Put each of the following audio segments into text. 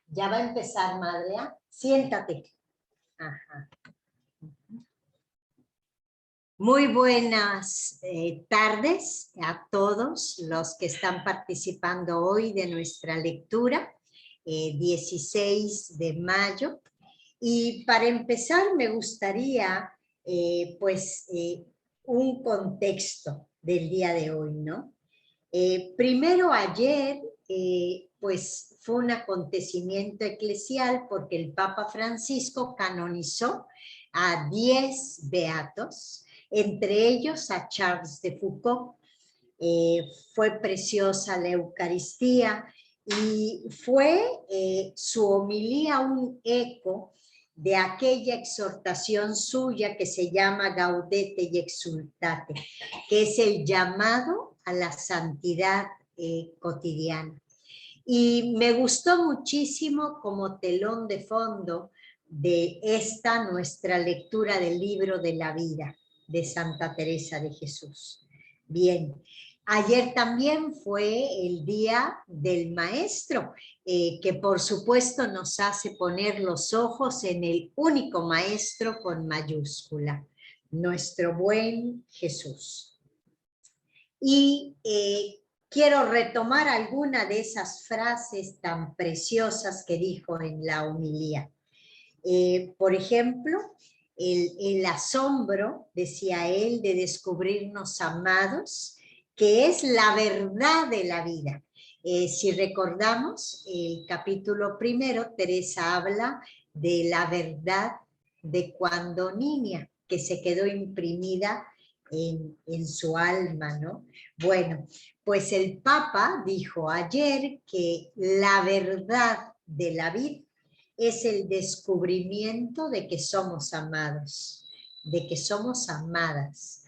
Ya va a empezar, madre. Siéntate. Ajá. Muy buenas tardes a todos los que están participando hoy de nuestra lectura, 16 de mayo. Y para empezar me gustaría, un contexto del día de hoy, ¿no? Primero ayer, pues fue un acontecimiento eclesial porque el Papa Francisco canonizó a 10 beatos, entre ellos a Charles de Foucauld. Fue preciosa la Eucaristía y fue su homilía un eco de aquella exhortación suya que se llama Gaudete y Exsultate, que es el llamado a la santidad cotidiana. Y me gustó muchísimo como telón de fondo de esta nuestra lectura del libro de la vida de Santa Teresa de Jesús. Bien, ayer también fue el Día del Maestro, que por supuesto nos hace poner los ojos en el único Maestro con mayúscula, nuestro buen Jesús. Y quiero retomar alguna de esas frases tan preciosas que dijo en la homilía. Por ejemplo, el asombro, decía él, de descubrirnos amados, que es la verdad de la vida. Si recordamos, el capítulo primero, Teresa habla de la verdad de cuando niña, que se quedó imprimida en su alma, ¿no? Bueno, pues el Papa dijo ayer que la verdad de la vida es el descubrimiento de que somos amados, de que somos amadas,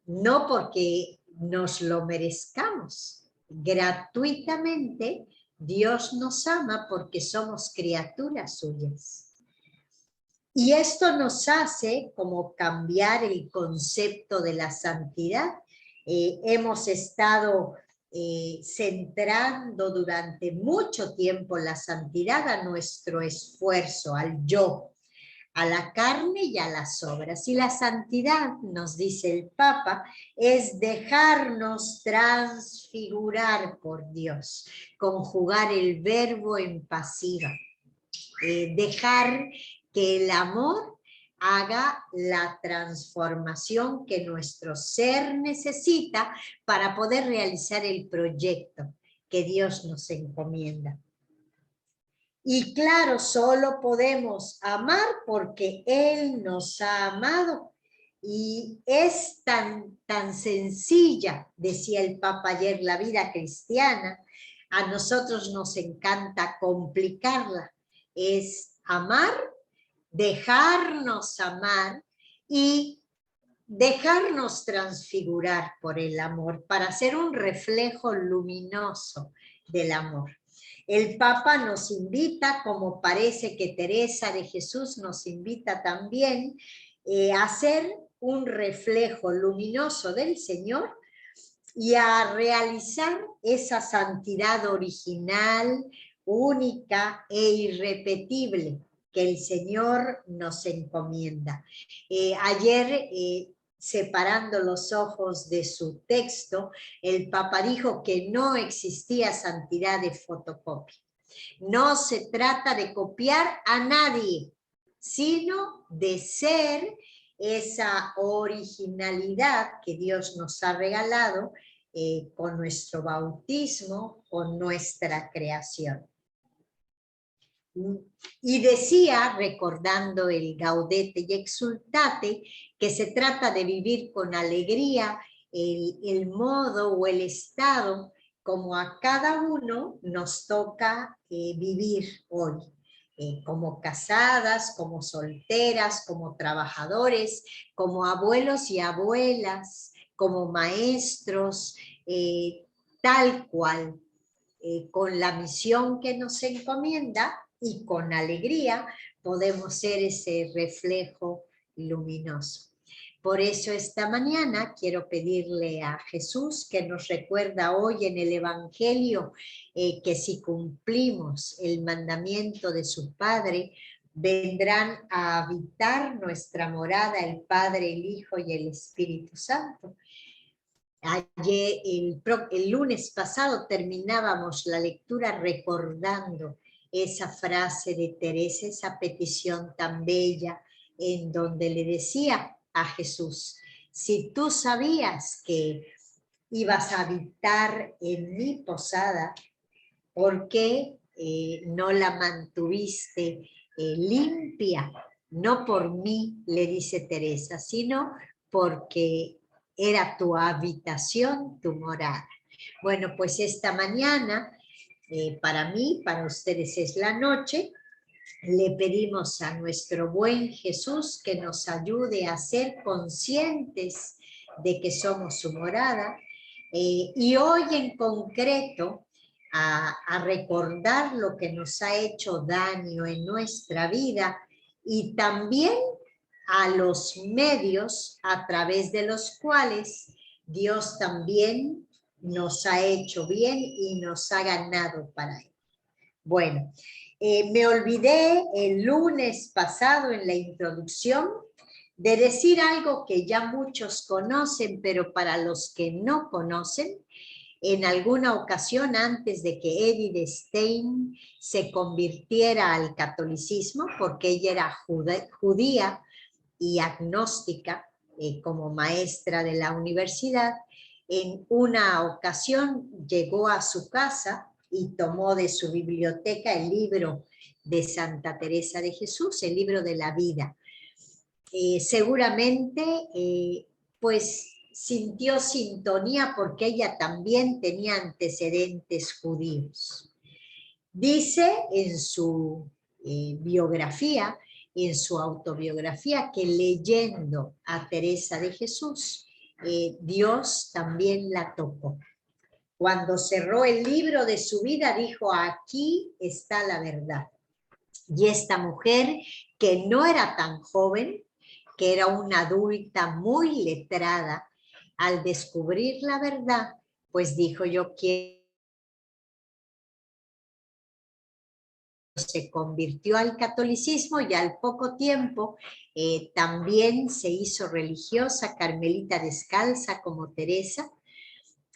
no porque nos lo merezcamos, gratuitamente Dios nos ama porque somos criaturas suyas. Y esto nos hace como cambiar el concepto de la santidad. Hemos estado centrando durante mucho tiempo la santidad a nuestro esfuerzo, al yo, a la carne y a las obras. Y la santidad, nos dice el Papa, es dejarnos transfigurar por Dios, conjugar el verbo en pasiva, dejar que el amor haga la transformación que nuestro ser necesita para poder realizar el proyecto que Dios nos encomienda. Y claro, solo podemos amar porque Él nos ha amado. Y es tan sencilla, decía el Papa ayer, la vida cristiana. A nosotros nos encanta complicarla. Es amar, dejarnos amar y dejarnos transfigurar por el amor para ser un reflejo luminoso del amor. El Papa nos invita, como parece que Teresa de Jesús nos invita también, a ser un reflejo luminoso del Señor y a realizar esa santidad original, única e irrepetible que el Señor nos encomienda. Ayer, separando los ojos de su texto, el Papa dijo que no existía santidad de fotocopia. No se trata de copiar a nadie, sino de ser esa originalidad que Dios nos ha regalado con nuestro bautismo, con nuestra creación. Y decía, recordando el Gaudete y Exsultate, que se trata de vivir con alegría el modo o el estado como a cada uno nos toca vivir hoy. Como casadas, como solteras, como trabajadores, como abuelos y abuelas, como maestros, tal cual, con la misión que nos encomienda y con alegría podemos ser ese reflejo luminoso. Por eso esta mañana quiero pedirle a Jesús, que nos recuerda hoy en el Evangelio que si cumplimos el mandamiento de su Padre, vendrán a habitar nuestra morada el Padre, el Hijo y el Espíritu Santo. Ayer, el lunes pasado terminábamos la lectura recordando esa frase de Teresa, esa petición tan bella, en donde le decía a Jesús: si tú sabías que ibas a habitar en mi posada, ¿por qué no la mantuviste limpia? No por mí, le dice Teresa, sino porque era tu habitación, tu morada. Bueno, pues esta mañana, para mí, para ustedes es la noche, le pedimos a nuestro buen Jesús que nos ayude a ser conscientes de que somos su morada, y hoy en concreto a recordar lo que nos ha hecho daño en nuestra vida y también a los medios a través de los cuales Dios también nos ha hecho bien y nos ha ganado para él. Bueno, me olvidé el lunes pasado en la introducción de decir algo que ya muchos conocen, pero para los que no conocen, en alguna ocasión antes de que Edith Stein se convirtiera al catolicismo, porque ella era judía y agnóstica, como maestra de la universidad, en una ocasión llegó a su casa y tomó de su biblioteca el libro de Santa Teresa de Jesús, el libro de la vida. Seguramente, pues sintió sintonía porque ella también tenía antecedentes judíos. Dice en su biografía, en su autobiografía, que leyendo a Teresa de Jesús, Dios también la tocó. Cuando cerró el libro de su vida, dijo: aquí está la verdad. Y esta mujer, que no era tan joven, que era una adulta muy letrada, al descubrir la verdad, pues dijo: yo quiero. Se convirtió al catolicismo y al poco tiempo también se hizo religiosa, carmelita descalza como Teresa.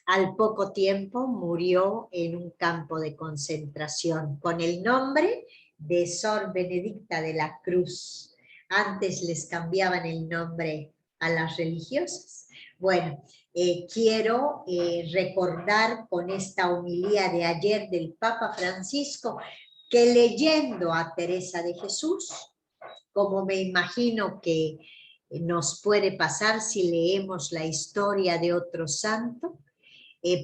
Al poco tiempo murió en un campo de concentración con el nombre de Sor Benedicta de la Cruz. Antes les cambiaban el nombre a las religiosas. Bueno, quiero recordar con esta homilía de ayer del Papa Francisco que leyendo a Teresa de Jesús, como me imagino que nos puede pasar si leemos la historia de otro santo,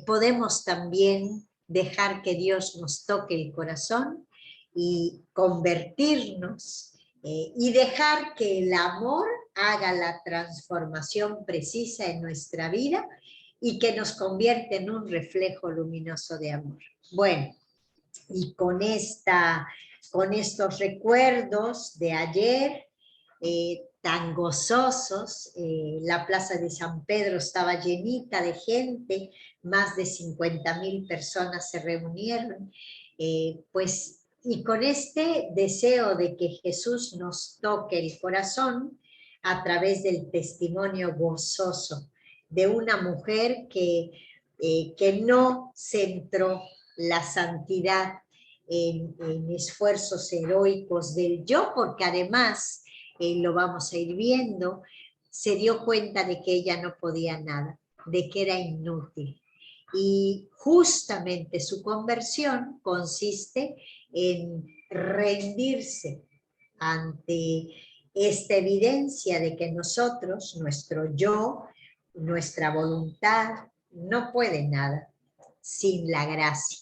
podemos también dejar que Dios nos toque el corazón y convertirnos y dejar que el amor haga la transformación precisa en nuestra vida y que nos convierte en un reflejo luminoso de amor. Bueno, y con estos recuerdos de ayer tan gozosos, la plaza de San Pedro estaba llenita de gente, más de 50,000 personas se reunieron, pues, y con este deseo de que Jesús nos toque el corazón a través del testimonio gozoso de una mujer que no centró la santidad en esfuerzos heroicos del yo, porque además, lo vamos a ir viendo, se dio cuenta de que ella no podía nada, de que era inútil. Y justamente su conversión consiste en rendirse ante esta evidencia de que nosotros, nuestro yo, nuestra voluntad, no puede nada sin la gracia,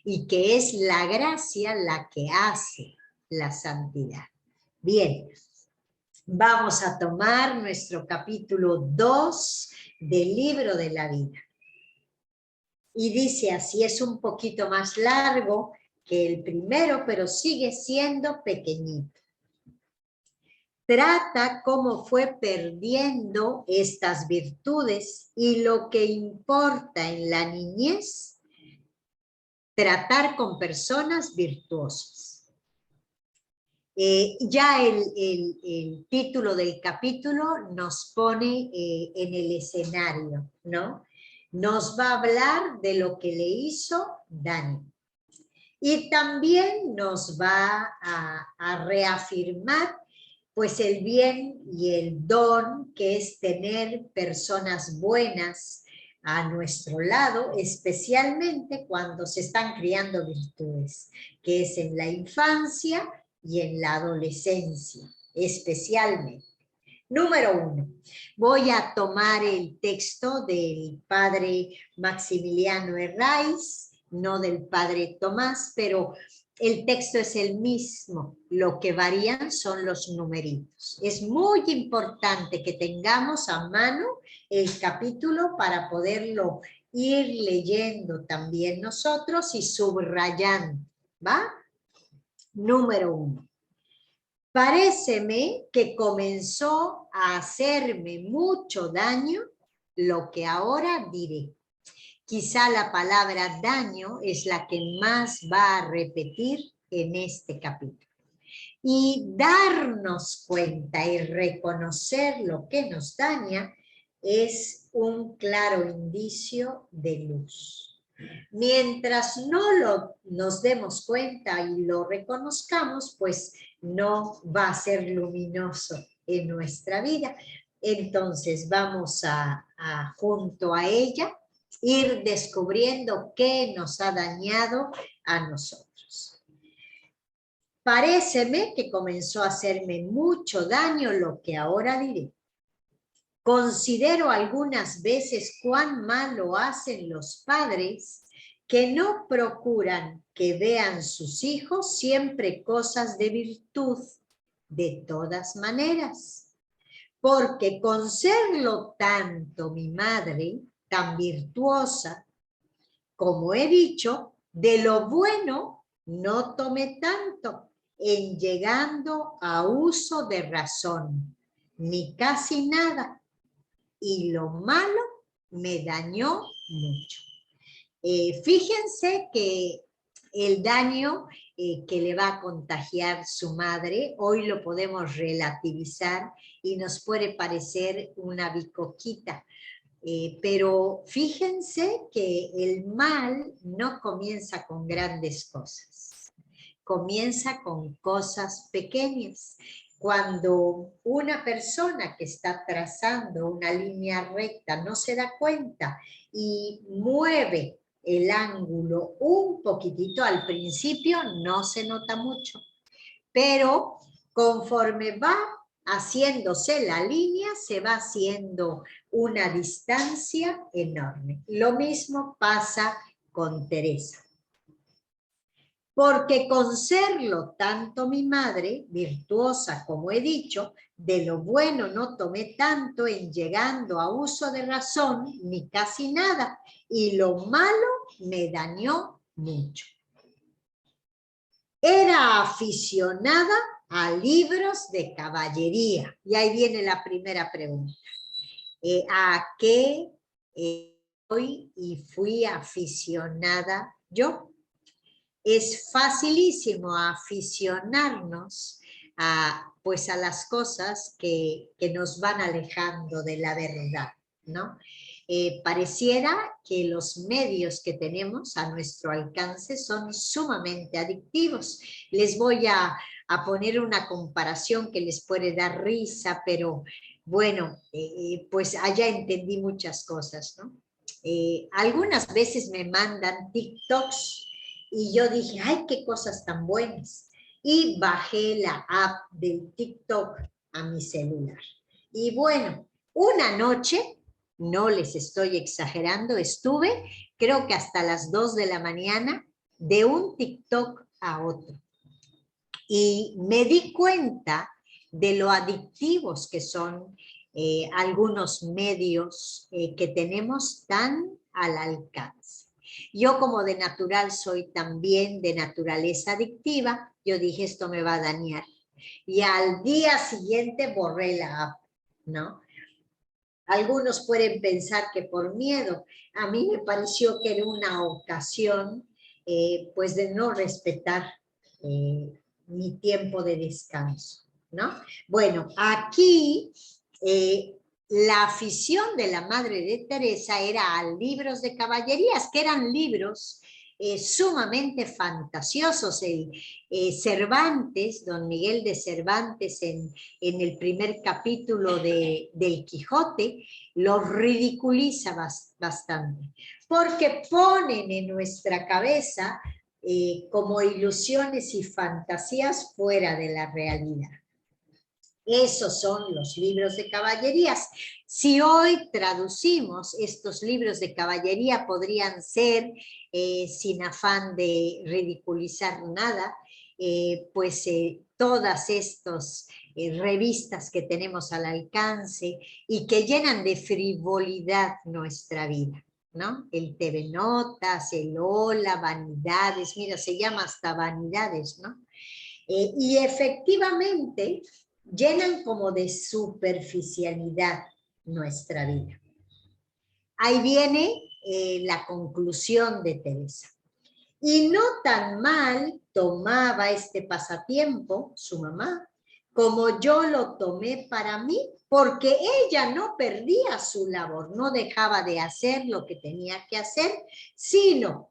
y que es la gracia la que hace la santidad. Bien, vamos a tomar nuestro capítulo 2 del libro de la vida. Y dice así, es un poquito más largo que el primero, pero sigue siendo pequeñito. trata cómo fue perdiendo estas virtudes y lo que importa en la niñez, tratar con personas virtuosas. Ya el título del capítulo nos pone en el escenario, ¿no? Nos va a hablar de lo que le hizo Dani. Y también nos va a reafirmar pues el bien y el don que es tener personas buenas a nuestro lado, especialmente cuando se están criando virtudes, que es en la infancia y en la adolescencia, especialmente. Número 1, voy a tomar el texto del padre Maximiliano Herraiz, no del padre Tomás, pero el texto es el mismo, lo que varían son los numeritos. Es muy importante que tengamos a mano el capítulo para poderlo ir leyendo también nosotros y subrayando, ¿va? Número 1. Paréceme que comenzó a hacerme mucho daño lo que ahora diré. Quizá la palabra daño es la que más va a repetir en este capítulo. Y darnos cuenta y reconocer lo que nos daña es un claro indicio de luz. Mientras no nos demos cuenta y lo reconozcamos, pues no va a ser luminoso en nuestra vida. Entonces vamos junto a ella, ir descubriendo qué nos ha dañado a nosotros. Paréceme que comenzó a hacerme mucho daño lo que ahora diré. Considero algunas veces cuán mal lo hacen los padres que no procuran que vean sus hijos siempre cosas de virtud, de todas maneras. Porque con serlo tanto mi madre, tan virtuosa, como he dicho, de lo bueno no tomé tanto, en llegando a uso de razón, ni casi nada, y lo malo me dañó mucho. Fíjense que el daño que le va a contagiar su madre, hoy lo podemos relativizar y nos puede parecer una bicoquita, pero fíjense que el mal no comienza con grandes cosas, comienza con cosas pequeñas. Cuando una persona que está trazando una línea recta no se da cuenta y mueve el ángulo un poquitito, al principio no se nota mucho, pero conforme va haciéndose la línea, se va haciendo una distancia enorme. Lo mismo pasa con Teresa. Porque con serlo tanto mi madre, virtuosa como he dicho, de lo bueno no tomé tanto en llegando a uso de razón, ni casi nada, y lo malo me dañó mucho. Era aficionada a libros de caballería. Y ahí viene la primera pregunta. ¿A qué soy y fui aficionada yo? Es facilísimo aficionarnos pues a las cosas que nos van alejando de la verdad, ¿no? Pareciera que los medios que tenemos a nuestro alcance son sumamente adictivos. Les voy a poner una comparación que les puede dar risa, pero bueno, pues allá entendí muchas cosas, ¿no? Algunas veces me mandan TikToks y yo dije, ay, qué cosas tan buenas. Y bajé la app del TikTok a mi celular. Y bueno, una noche, no les estoy exagerando, estuve creo que hasta las 2 de la mañana de un TikTok a otro. Y me di cuenta de lo adictivos que son algunos medios que tenemos tan al alcance. Yo como de natural soy también de naturaleza adictiva, yo dije esto me va a dañar. y al día siguiente borré la app, ¿no? Algunos pueden pensar que por miedo. A mí me pareció que era una ocasión, pues, de no respetar mi tiempo de descanso, ¿no? Bueno, aquí la afición de la Madre de Teresa era a libros de caballerías, que eran libros sumamente fantasiosos. Cervantes, don Miguel de Cervantes, en el primer capítulo del Quijote, los ridiculiza bastante, porque ponen en nuestra cabeza como ilusiones y fantasías fuera de la realidad. Esos son los libros de caballerías. Si hoy traducimos estos libros de caballería, podrían ser, sin afán de ridiculizar nada, pues todas estas revistas que tenemos al alcance y que llenan de frivolidad nuestra vida, ¿no? El TV Notas, el Hola, Vanidades, mira, se llama hasta Vanidades, ¿no? Y efectivamente llenan como de superficialidad nuestra vida. Ahí viene la conclusión de Teresa. Y no tan mal tomaba este pasatiempo, su mamá, como yo lo tomé para mí, porque ella no perdía su labor, no dejaba de hacer lo que tenía que hacer, sino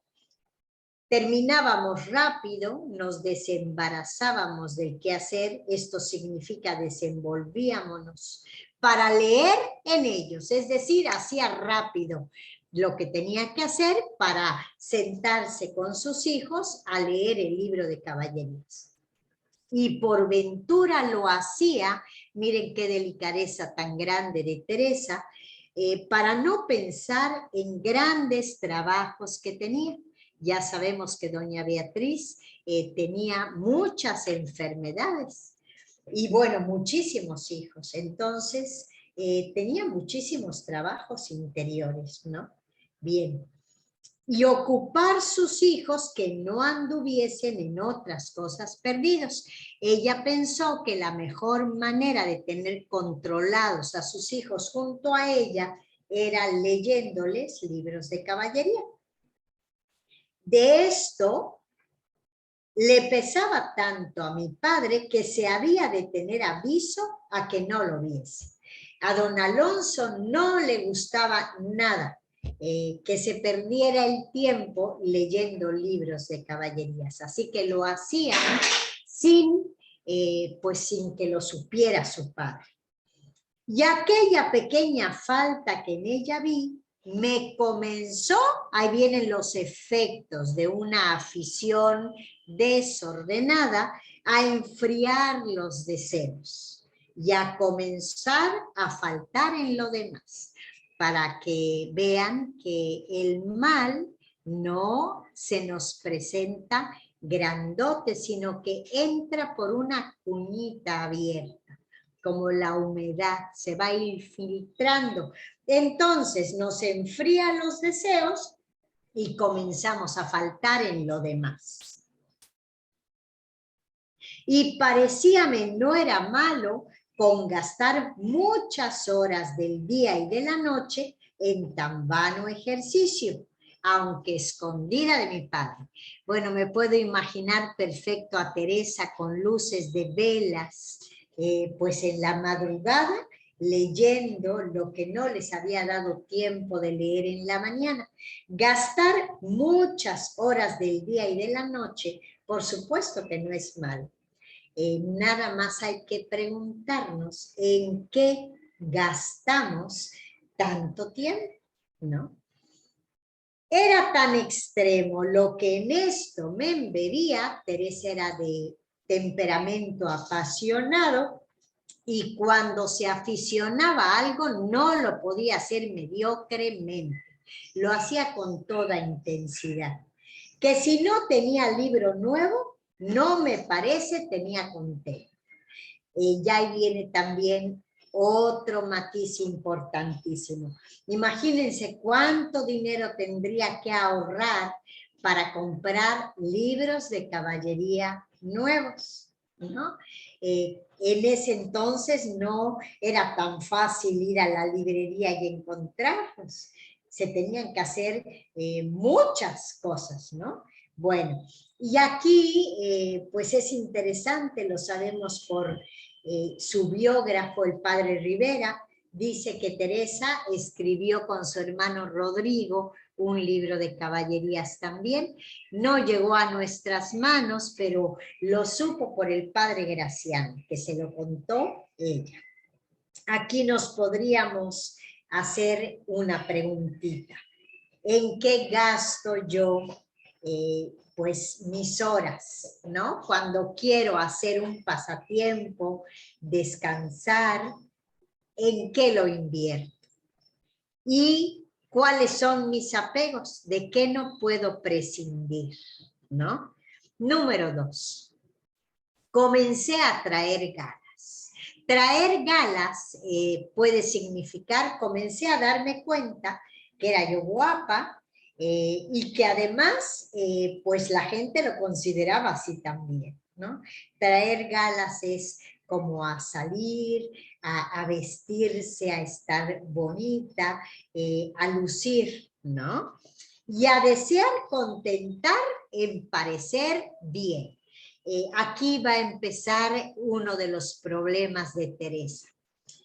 terminábamos rápido, nos desembarazábamos del qué hacer, esto significa desenvolvíamos para leer en ellos, es decir, hacía rápido lo que tenía que hacer para sentarse con sus hijos a leer el libro de caballerías. Y por ventura lo hacía, miren qué delicadeza tan grande de Teresa, para no pensar en grandes trabajos que tenía. Ya sabemos que doña Beatriz tenía muchas enfermedades y bueno, muchísimos hijos. Entonces, tenía muchísimos trabajos interiores, ¿no? Bien. Y ocupar sus hijos que no anduviesen en otras cosas perdidos. Ella pensó que la mejor manera de tener controlados a sus hijos junto a ella era leyéndoles libros de caballería. De esto le pesaba tanto a mi padre que se había de tener aviso a que no lo viese. A don Alonso no le gustaba nada que se perdiera el tiempo leyendo libros de caballerías, así que lo hacían sin que lo supiera su padre. Y aquella pequeña falta que en ella vi, me comenzó, ahí vienen los efectos de una afición desordenada, a enfriar los deseos y a comenzar a faltar en lo demás, para que vean que el mal no se nos presenta grandote, sino que entra por una cuñita abierta, como la humedad, se va a ir filtrando. Entonces nos enfrían los deseos y comenzamos a faltar en lo demás. Y parecíame no era malo con gastar muchas horas del día y de la noche en tan vano ejercicio, aunque escondida de mi padre. Bueno, me puedo imaginar perfecto a Teresa con luces de velas, pues en la madrugada, leyendo lo que no les había dado tiempo de leer en la mañana. Gastar muchas horas del día y de la noche, por supuesto que no es malo. Nada más hay que preguntarnos en qué gastamos tanto tiempo, ¿no? Era tan extremo lo que en esto me embebía. Teresa era de temperamento apasionado y cuando se aficionaba a algo no lo podía hacer mediocremente, lo hacía con toda intensidad. Que si no tenía libro nuevo, no me parece tenía contento. Ya ahí viene también otro matiz importantísimo. Imagínense cuánto dinero tendría que ahorrar para comprar libros de caballería nuevos. ¿no? En ese entonces no era tan fácil ir a la librería y encontrarlos. Se tenían que hacer muchas cosas, ¿no? Bueno, y aquí pues es interesante, lo sabemos por su biógrafo, el padre Rivera, dice que Teresa escribió con su hermano Rodrigo un libro de caballerías también. No llegó a nuestras manos, pero lo supo por el padre Graciano, que se lo contó ella. Aquí nos podríamos hacer una preguntita. ¿En qué gasto yo pues mis horas, ¿no? Cuando quiero hacer un pasatiempo, descansar, ¿en qué lo invierto? ¿Y cuáles son mis apegos? ¿De qué no puedo prescindir? ¿No? Número 2. Comencé a traer galas. Traer galas puede significar, comencé a darme cuenta que era yo guapa y que además pues la gente lo consideraba así también, ¿no? Traer galas es como a salir, a vestirse, a estar bonita, a lucir, ¿no? Y a desear contentar en parecer bien. Aquí va a empezar uno de los problemas de Teresa.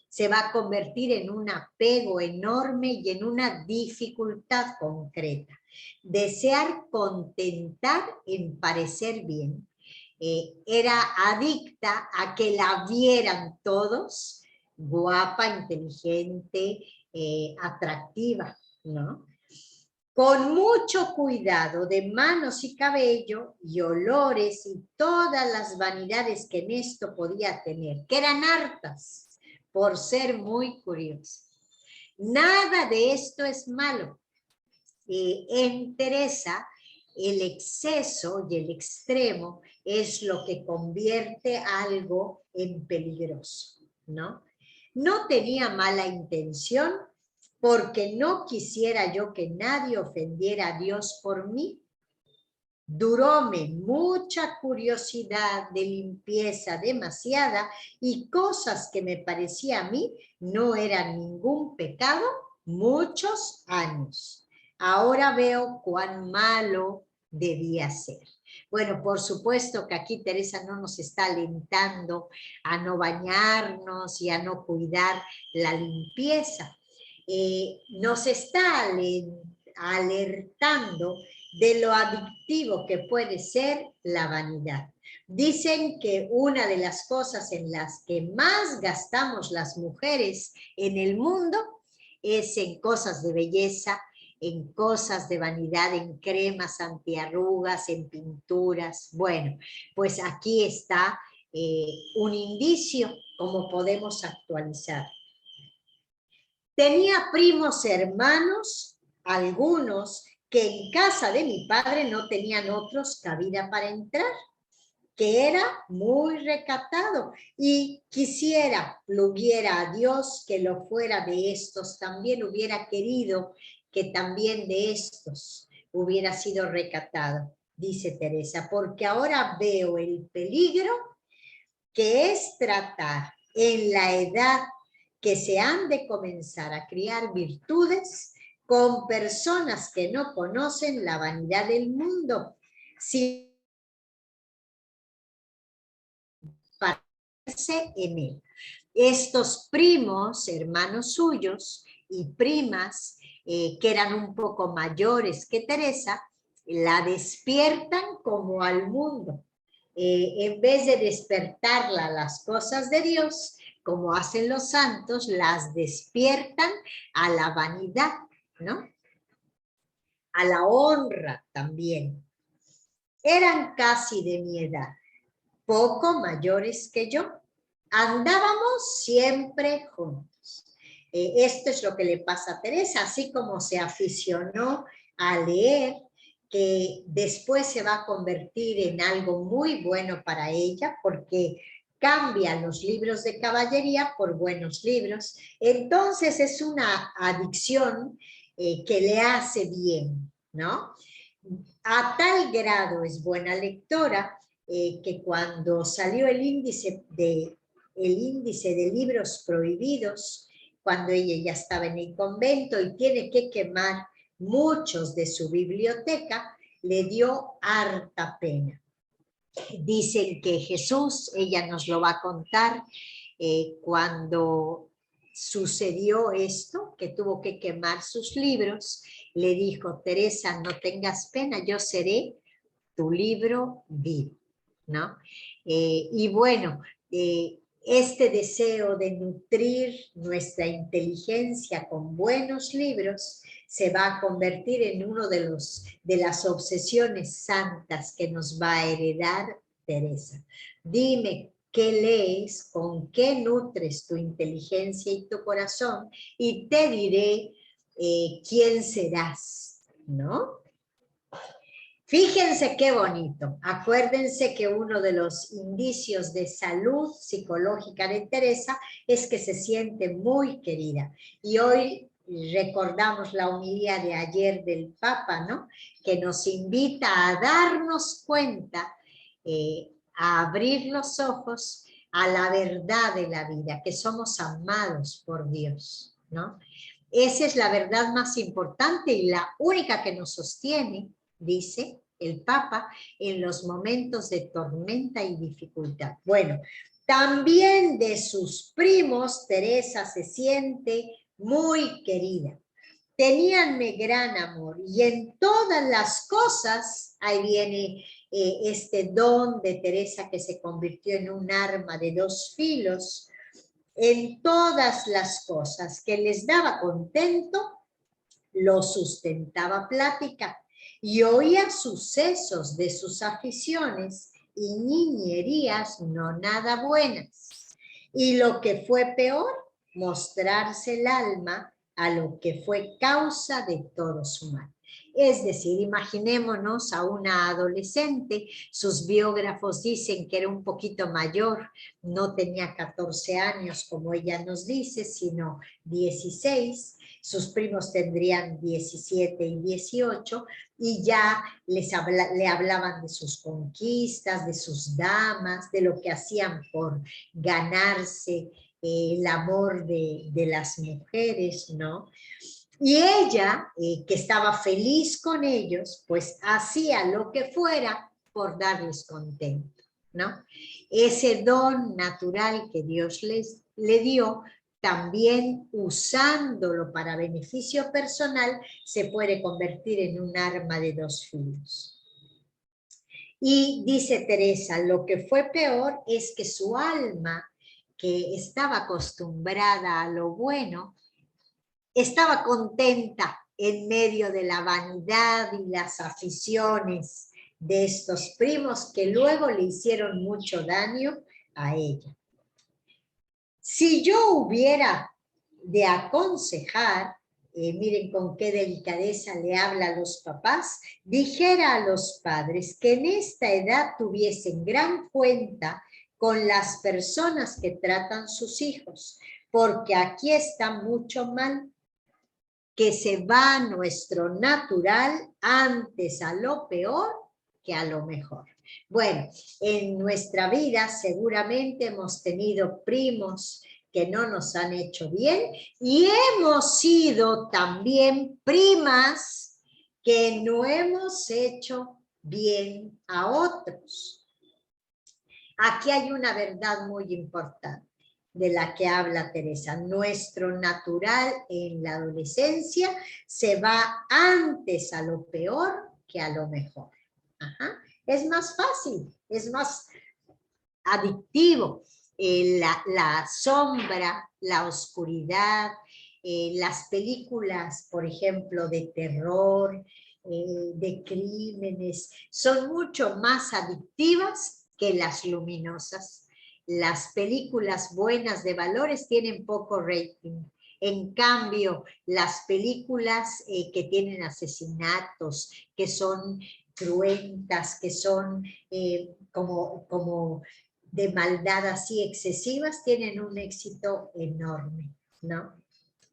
Se va a convertir en un apego enorme y en una dificultad concreta. Desear contentar en parecer bien. Era adicta a que la vieran todos, guapa, inteligente, atractiva, ¿no? Con mucho cuidado de manos y cabello y olores y todas las vanidades que en esto podía tener, que eran hartas por ser muy curiosa. Nada de esto es malo. En Teresa, el exceso y el extremo es lo que convierte algo en peligroso, ¿no? No tenía mala intención, porque no quisiera yo que nadie ofendiera a Dios por mí. Duróme mucha curiosidad de limpieza demasiada y cosas que me parecía a mí no eran ningún pecado, muchos años. Ahora veo cuán malo debía ser. Bueno, por supuesto que aquí Teresa no nos está alentando a no bañarnos y a no cuidar la limpieza. Nos está alertando de lo adictivo que puede ser la vanidad. Dicen que una de las cosas en las que más gastamos las mujeres en el mundo es en cosas de belleza, en cosas de vanidad, en cremas antiarrugas, en pinturas. Bueno, pues aquí está un indicio cómo podemos actualizar. Tenía primos hermanos, algunos, que en casa de mi padre no tenían otros cabida para entrar, que era muy recatado y quisiera, pluguiera a Dios que lo fuera de estos también, hubiera querido que también de estos hubiera sido recatado, dice Teresa, porque ahora veo el peligro que es tratar en la edad que se han de comenzar a criar virtudes con personas que no conocen la vanidad del mundo, sin pararse en él. Estos primos, hermanos suyos, y primas, que eran un poco mayores que Teresa, la despiertan como al mundo. En vez de despertarla a las cosas de Dios, como hacen los santos, las despiertan a la vanidad, ¿no? A la honra también. Eran casi de mi edad, poco mayores que yo. Andábamos siempre juntos. Esto es lo que le pasa a Teresa, así como se aficionó a leer, que después se va a convertir en algo muy bueno para ella, porque cambia los libros de caballería por buenos libros. Entonces es una adicción que le hace bien, ¿no? A tal grado es buena lectora que cuando salió el índice de libros prohibidos, cuando ella ya estaba en el convento y tiene que quemar muchos de su biblioteca, le dio harta pena. Dicen que Jesús, ella nos lo va a contar, cuando sucedió esto, que tuvo que quemar sus libros, le dijo: Teresa, no tengas pena, yo seré tu libro vivo, ¿no? Y bueno, este deseo de nutrir nuestra inteligencia con buenos libros se va a convertir en uno de las obsesiones santas que nos va a heredar Teresa. Dime qué lees, con qué nutres tu inteligencia y tu corazón, y te diré quién serás, ¿no? Fíjense qué bonito. Acuérdense que uno de los indicios de salud psicológica de Teresa es que se siente muy querida. Y hoy recordamos la homilía de ayer del Papa, ¿no? Que nos invita a darnos cuenta, a abrir los ojos a la verdad de la vida, que somos amados por Dios, ¿no? Esa es la verdad más importante y la única que nos sostiene, dice el Papa, en los momentos de tormenta y dificultad. Bueno, también de sus primos, Teresa se siente muy querida. Teníanme gran amor y en todas las cosas, ahí viene este don de Teresa que se convirtió en un arma de dos filos, en todas las cosas que les daba contento, lo sustentaba plática y oía sucesos de sus aficiones y niñerías no nada buenas. Y lo que fue peor, mostrarse el alma a lo que fue causa de todo su mal. Es decir, imaginémonos a una adolescente, sus biógrafos dicen que era un poquito mayor, no tenía 14 años como ella nos dice, sino 16, sus primos tendrían 17 y 18, y ya le hablaban de sus conquistas, de sus damas, de lo que hacían por ganarse el amor de las mujeres, ¿no? Y ella, que estaba feliz con ellos, pues hacía lo que fuera por darles contento, ¿no? Ese don natural que Dios le dio, también usándolo para beneficio personal, se puede convertir en un arma de dos filos. Y dice Teresa, lo que fue peor es que su alma, que estaba acostumbrada a lo bueno, estaba contenta en medio de la vanidad y las aficiones de estos primos que luego le hicieron mucho daño a ella. Si yo hubiera de aconsejar, miren con qué delicadeza le habla a los papás, dijera a los padres que en esta edad tuviesen gran cuenta con las personas que tratan sus hijos, porque aquí está mucho mal, que se va nuestro natural antes a lo peor que a lo mejor. Bueno, en nuestra vida seguramente hemos tenido primos que no nos han hecho bien y hemos sido también primas que no hemos hecho bien a otros. Aquí hay una verdad muy importante de la que habla Teresa. Nuestro natural en la adolescencia se va antes a lo peor que a lo mejor. Ajá. Es más fácil, es más adictivo. La sombra, la oscuridad, las películas, por ejemplo, de terror, de crímenes, son mucho más adictivas que las luminosas. Las películas buenas de valores tienen poco rating. En cambio, las películas que tienen asesinatos, que son cruentas, que son como de maldad así excesivas, tienen un éxito enorme, ¿no?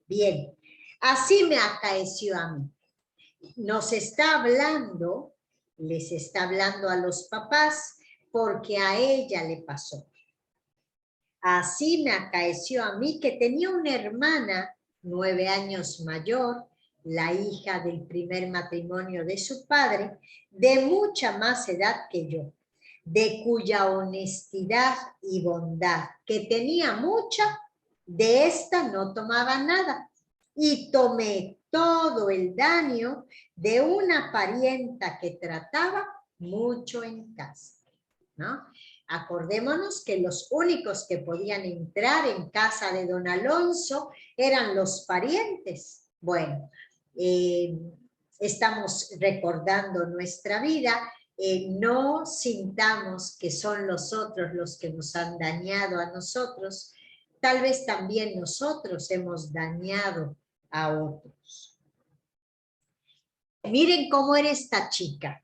Bien, así me acaeció a mí. Nos está hablando, les está hablando a los papás porque a ella le pasó. Así me acaeció a mí, que tenía una hermana 9 años mayor, la hija del primer matrimonio de su padre, de mucha más edad que yo, de cuya honestidad y bondad, que tenía mucha, de esta no tomaba nada, y tomé todo el daño de una parienta que trataba mucho en casa, ¿no? Acordémonos que los únicos que podían entrar en casa de don Alonso eran los parientes. Bueno, estamos recordando nuestra vida, no sintamos que son los otros los que nos han dañado a nosotros, tal vez también nosotros hemos dañado a otros. Miren cómo era esta chica.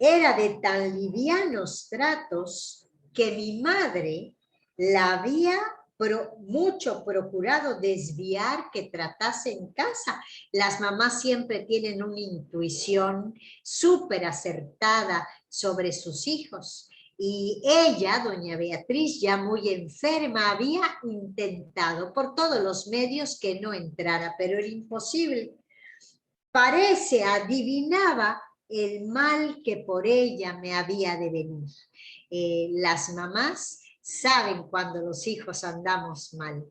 Era de tan livianos tratos que mi madre la había mucho procurado desviar que tratase en casa. Las mamás siempre tienen una intuición súper acertada sobre sus hijos. Y ella, doña Beatriz, ya muy enferma, había intentado por todos los medios que no entrara, pero era imposible. Parece, adivinaba el mal que por ella me había de venir. Las mamás saben cuando los hijos andamos mal.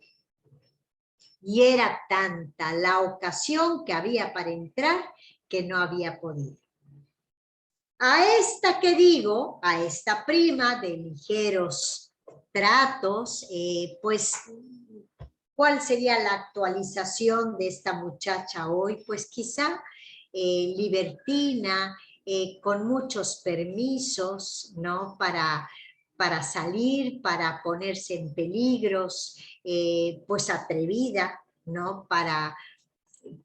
Y era tanta la ocasión que había para entrar que no había podido. A esta que digo, a esta prima de ligeros tratos, pues, ¿cuál sería la actualización de esta muchacha hoy? Pues quizá libertina, con muchos permisos, ¿no? Para salir, para ponerse en peligros, pues atrevida, ¿no?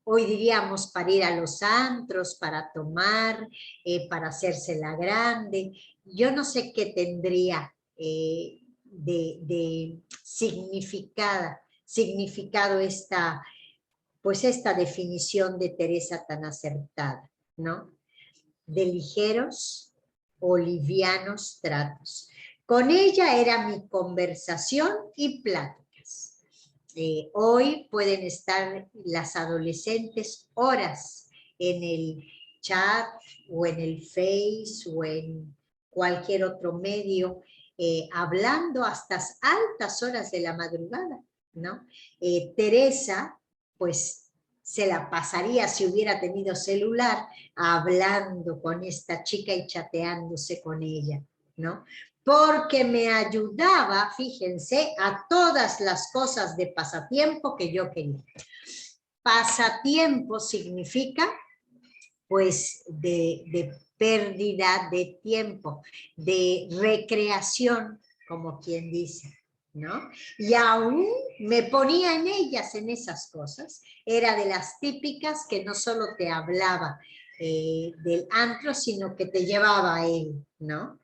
Hoy diríamos para ir a los antros, para tomar, para hacerse la grande. Yo no sé qué tendría de significado pues esta definición de Teresa tan acertada, ¿no? De ligeros o livianos tratos. Con ella era mi conversación y pláticas. Hoy pueden estar las adolescentes horas en el chat o en el Face o en cualquier otro medio, hablando hasta altas horas de la madrugada, ¿no? Teresa, pues se la pasaría, si hubiera tenido celular, hablando con esta chica y chateándose con ella, ¿no? Porque me ayudaba, fíjense, a todas las cosas de pasatiempo que yo quería. Pasatiempo significa, pues, de pérdida de tiempo, de recreación, como quien dice, ¿no? Y aún me ponía en ellas, en esas cosas. Era de las típicas que no solo te hablaba del antro, sino que te llevaba a él, ¿no?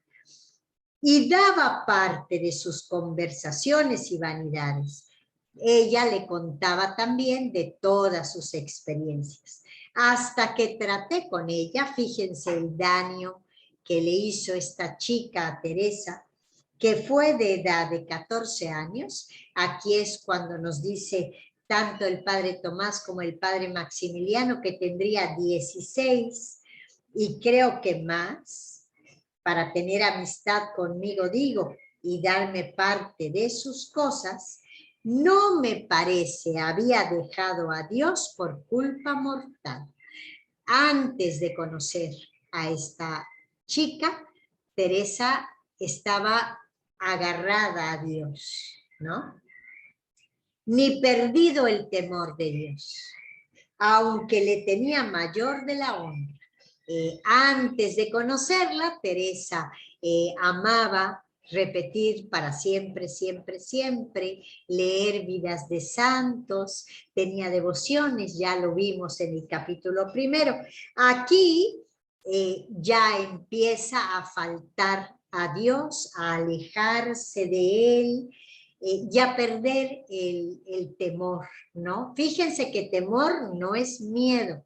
Y daba parte de sus conversaciones y vanidades. Ella le contaba también de todas sus experiencias. Hasta que traté con ella, fíjense el daño que le hizo esta chica a Teresa, que fue de edad de 14 años. Aquí es cuando nos dice tanto el padre Tomás como el padre Maximiliano que tendría 16 y creo que más, para tener amistad conmigo, digo, y darme parte de sus cosas. No me parece había dejado a Dios por culpa mortal. Antes de conocer a esta chica, Teresa estaba agarrada a Dios, ¿no? Ni perdido el temor de Dios, aunque le tenía mayor de la honra. Antes de conocerla, Teresa amaba repetir para siempre, siempre, siempre, leer vidas de santos, tenía devociones, ya lo vimos en el capítulo primero. Aquí ya empieza a faltar a Dios, a alejarse de Él, y a perder el temor, ¿no? Fíjense que temor no es miedo.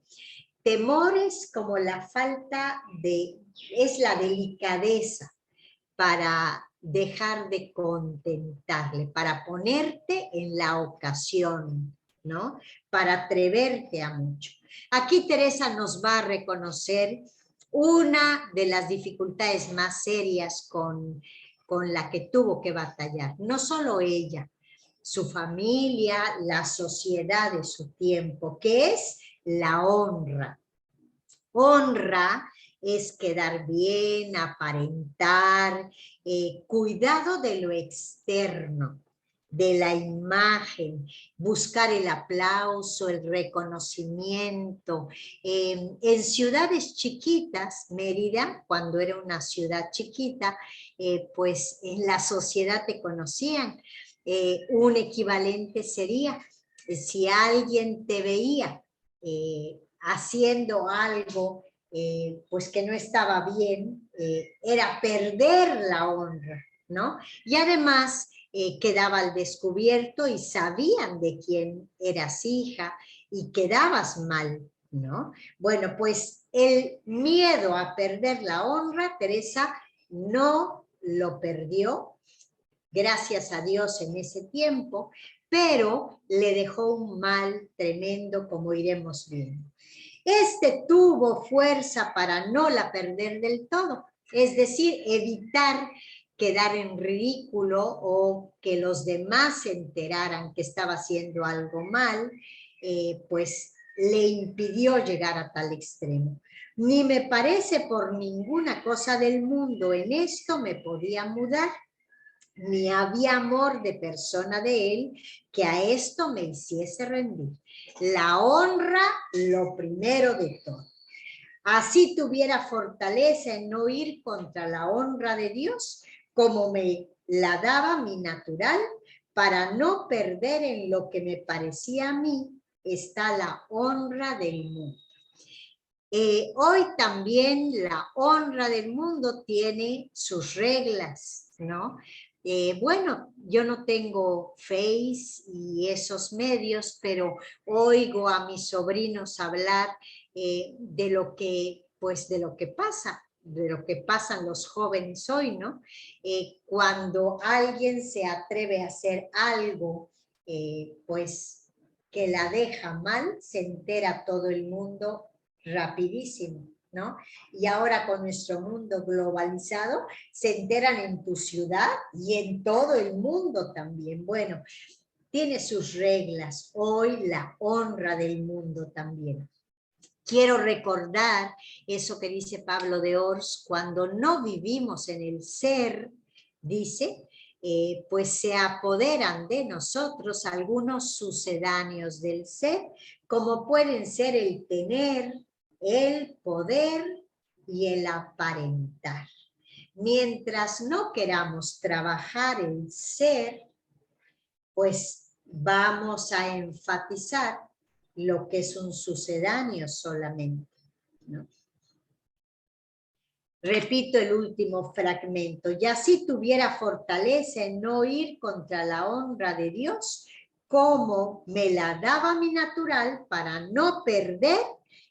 Temor es como la falta de, es la delicadeza, para dejar de contentarle, para ponerte en la ocasión, ¿no? Para atreverte a mucho. Aquí Teresa nos va a reconocer una de las dificultades más serias con la que tuvo que batallar. No solo ella, su familia, la sociedad de su tiempo, que es la honra. Honra es quedar bien, aparentar, cuidado de lo externo, de la imagen, buscar el aplauso, el reconocimiento. En ciudades chiquitas, Mérida, cuando era una ciudad chiquita, pues en la sociedad te conocían. Un equivalente sería, si alguien te veía haciendo algo pues que no estaba bien, era perder la honra, ¿no? Y además quedaba al descubierto y sabían de quién eras hija y quedabas mal, ¿no? Bueno, pues el miedo a perder la honra, Teresa no lo perdió, gracias a Dios en ese tiempo, pero le dejó un mal tremendo, como iremos viendo. Este tuvo fuerza para no la perder del todo, es decir, evitar quedar en ridículo o que los demás se enteraran que estaba haciendo algo mal, pues le impidió llegar a tal extremo. Ni me parece por ninguna cosa del mundo en esto me podía mudar, ni había amor de persona de él que a esto me hiciese rendir. La honra, lo primero de todo. Así tuviera fortaleza en no ir contra la honra de Dios, como me la daba mi natural, para no perder en lo que me parecía a mí, está la honra del mundo. Hoy también la honra del mundo tiene sus reglas, ¿no? Bueno, yo no tengo Face y esos medios, pero oigo a mis sobrinos hablar de lo que, pues de lo que pasa, de lo que pasan los jóvenes hoy, ¿no? Cuando alguien se atreve a hacer algo, pues que la deja mal, se entera todo el mundo rapidísimo, ¿no? Y ahora con nuestro mundo globalizado, se enteran en tu ciudad y en todo el mundo también. Bueno, tiene sus reglas, hoy la honra del mundo también. Quiero recordar eso que dice Pablo de Ors, cuando no vivimos en el ser, dice, pues se apoderan de nosotros algunos sucedáneos del ser, como pueden ser el tener, el poder y el aparentar. Mientras no queramos trabajar el ser, pues vamos a enfatizar lo que es un sucedáneo solamente, ¿no? Repito el último fragmento. Y así tuviera fortaleza en no ir contra la honra de Dios, como me la daba mi natural, para no perder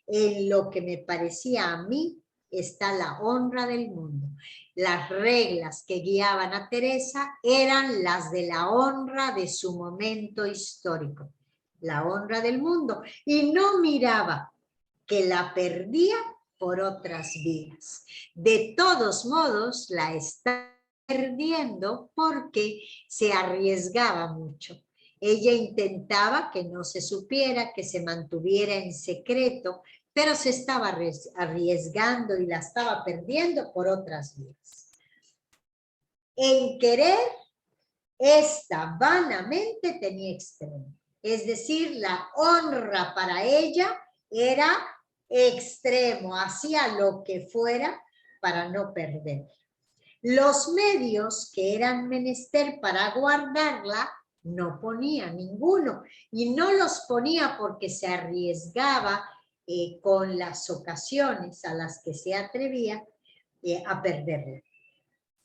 en lo que me parecía a mí está la honra del mundo. Las reglas que guiaban a Teresa eran las de la honra de su momento histórico, la honra del mundo, y no miraba que la perdía por otras vías. De todos modos, la está perdiendo porque se arriesgaba mucho. Ella intentaba que no se supiera, que se mantuviera en secreto, pero se estaba arriesgando y la estaba perdiendo por otras vías. En querer, esta vanamente tenía extremo. Es decir, la honra para ella era extremo, hacía lo que fuera para no perder. Los medios que eran menester para guardarla no ponía ninguno, y no los ponía porque se arriesgaba con las ocasiones a las que se atrevía a perderla.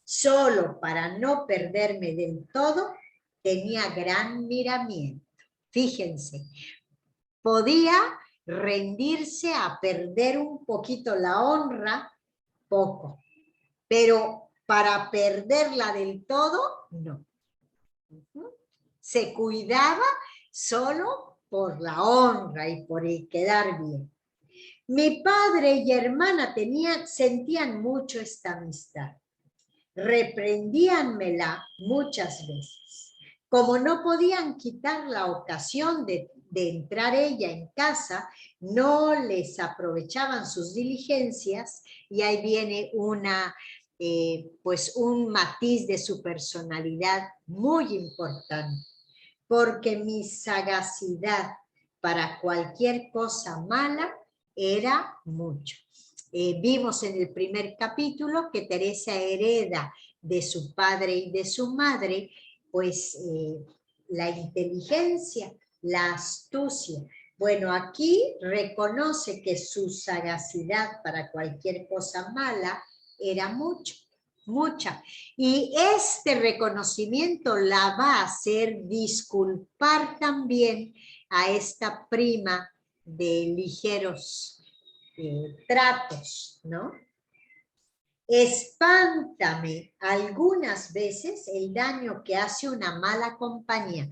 Solo para no perderme del todo, tenía gran miramiento. Fíjense, podía rendirse a perder un poquito la honra, poco, pero para perderla del todo, no. Se cuidaba solo por la honra y por el quedar bien. Mi padre y hermana sentían mucho esta amistad. Reprendíanmela muchas veces. Como no podían quitar la ocasión de entrar ella en casa, no les aprovechaban sus diligencias, y ahí viene pues un matiz de su personalidad muy importante, porque mi sagacidad para cualquier cosa mala era mucho. Vimos en el primer capítulo que Teresa hereda de su padre y de su madre, pues la inteligencia, la astucia. Bueno, aquí reconoce que su sagacidad para cualquier cosa mala era mucha. Y este reconocimiento la va a hacer disculpar también a esta prima de ligeros tratos, ¿no? Espántame algunas veces el daño que hace una mala compañía.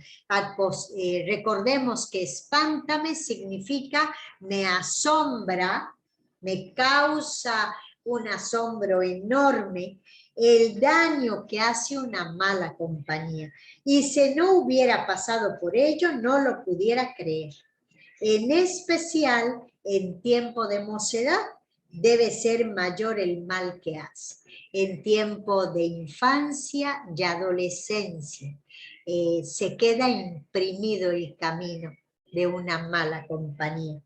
Recordemos que espántame significa me asombra, me causa un asombro enorme el daño que hace una mala compañía. Y si no hubiera pasado por ello, no lo pudiera creer. En especial en tiempo de mocedad, debe ser mayor el mal que hace. En tiempo de infancia y adolescencia, se queda imprimido el camino de una mala compañía.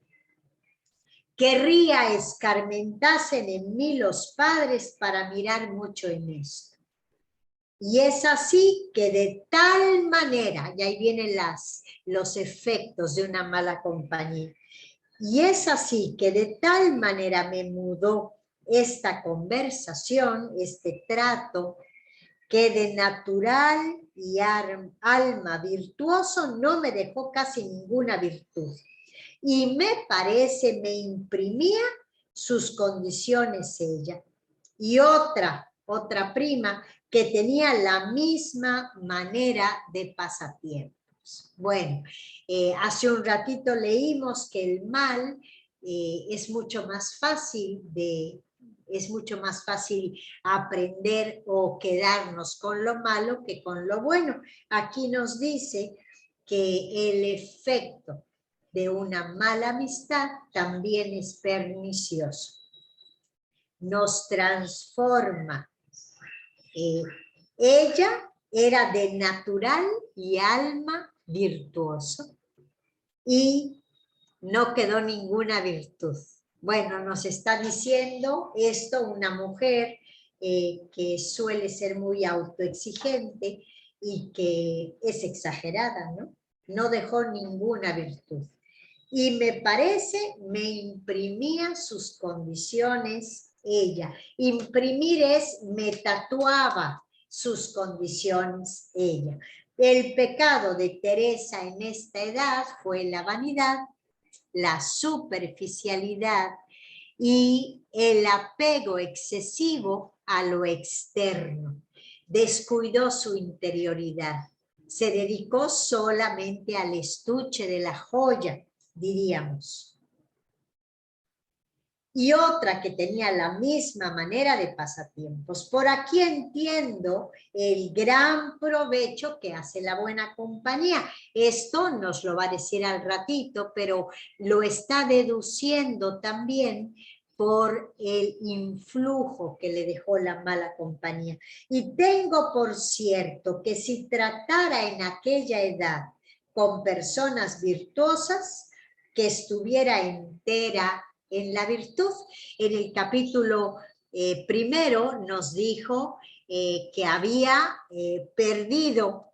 Querría escarmentasen en mí los padres para mirar mucho en esto. Y es así que de tal manera, y ahí vienen los efectos de una mala compañía, y es así que de tal manera me mudó esta conversación, este trato, que de natural y alma virtuoso no me dejó casi ninguna virtud. Y me parece, me imprimía sus condiciones ella. Y otra prima que tenía la misma manera de pasatiempo. Bueno, hace un ratito leímos que el mal es mucho más fácil aprender o quedarnos con lo malo que con lo bueno. Aquí nos dice que el efecto de una mala amistad también es pernicioso. Nos transforma. Ella era de natural y alma virtuoso y no quedó ninguna virtud. Bueno, nos está diciendo esto una mujer que suele ser muy autoexigente y que es exagerada, ¿no? No dejó ninguna virtud. Y me parece, me imprimía sus condiciones ella. Imprimir es, me tatuaba sus condiciones ella. El pecado de Teresa en esta edad fue la vanidad, la superficialidad y el apego excesivo a lo externo. Descuidó su interioridad. Se dedicó solamente al estuche de la joya, diríamos. Y otra que tenía la misma manera de pasatiempos. Por aquí entiendo el gran provecho que hace la buena compañía. Esto nos lo va a decir al ratito, pero lo está deduciendo también por el influjo que le dejó la mala compañía. Y tengo por cierto que si tratara en aquella edad con personas virtuosas, que estuviera entera en la virtud. En el capítulo primero nos dijo que había perdido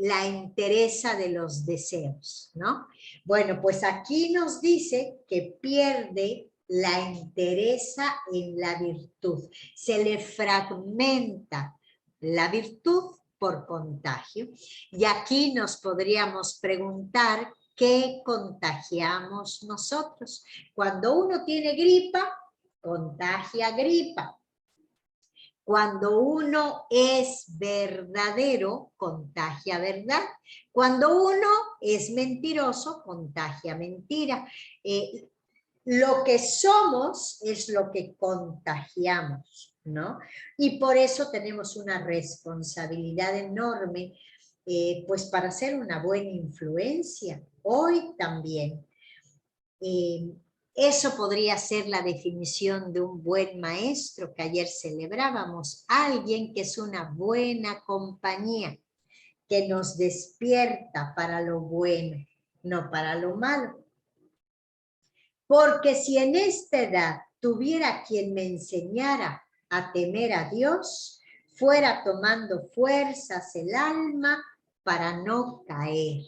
la entereza de los deseos, ¿no? Bueno, pues aquí nos dice que pierde la entereza en la virtud. Se le fragmenta la virtud por contagio. Y aquí nos podríamos preguntar ¿qué contagiamos nosotros? Cuando uno tiene gripa, contagia gripa. Cuando uno es verdadero, contagia verdad. Cuando uno es mentiroso, contagia mentira. Lo que somos es lo que contagiamos, ¿no? Y por eso tenemos una responsabilidad enorme, pues para ser una buena influencia, hoy también. Eso podría ser la definición de un buen maestro que ayer celebrábamos, alguien que es una buena compañía, que nos despierta para lo bueno, no para lo malo. Porque si en esta edad tuviera quien me enseñara a temer a Dios, fuera tomando fuerzas el alma para no caer.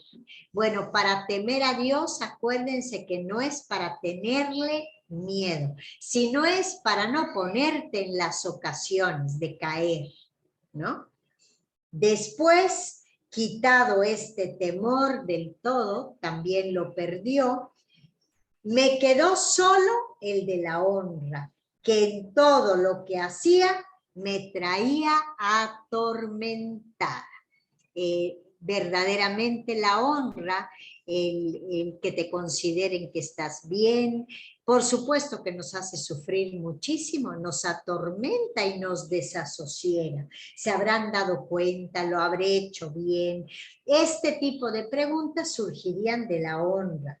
Bueno, para temer a Dios, acuérdense que no es para tenerle miedo, sino es para no ponerte en las ocasiones de caer, ¿no? Después, quitado este temor del todo, también lo perdió. Me quedó solo el de la honra, que en todo lo que hacía me traía atormentada. Verdaderamente la honra, el que te consideren que estás bien, por supuesto que nos hace sufrir muchísimo, nos atormenta y nos desasosiega. ¿Se habrán dado cuenta? ¿Lo habré hecho bien? Este tipo de preguntas surgirían de la honra,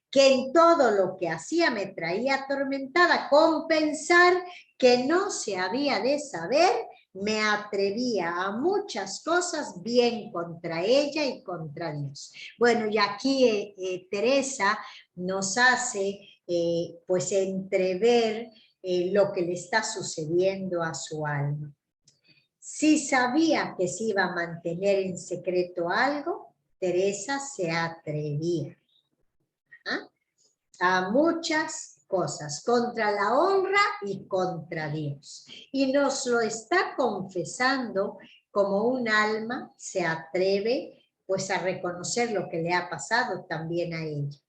que en todo lo que hacía me traía atormentada, con pensar que no se había de saber, me atrevía a muchas cosas bien contra ella y contra Dios. Bueno, y aquí Teresa nos hace pues entrever lo que le está sucediendo a su alma. Si sabía que se iba a mantener en secreto algo, Teresa se atrevía a muchas cosas, contra la honra y contra Dios. Y nos lo está confesando como un alma se atreve pues a reconocer lo que le ha pasado también a ella.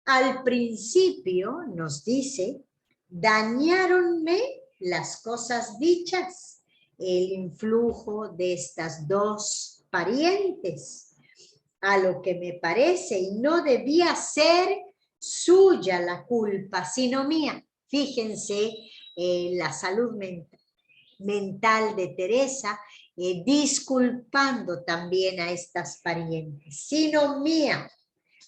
Al principio nos dice, dañáronme las cosas dichas, el influjo de estas dos parientes, a lo que me parece, y no debía ser suya la culpa, sino mía. Fíjense la salud mental de Teresa, disculpando también a estas parientes, sino mía,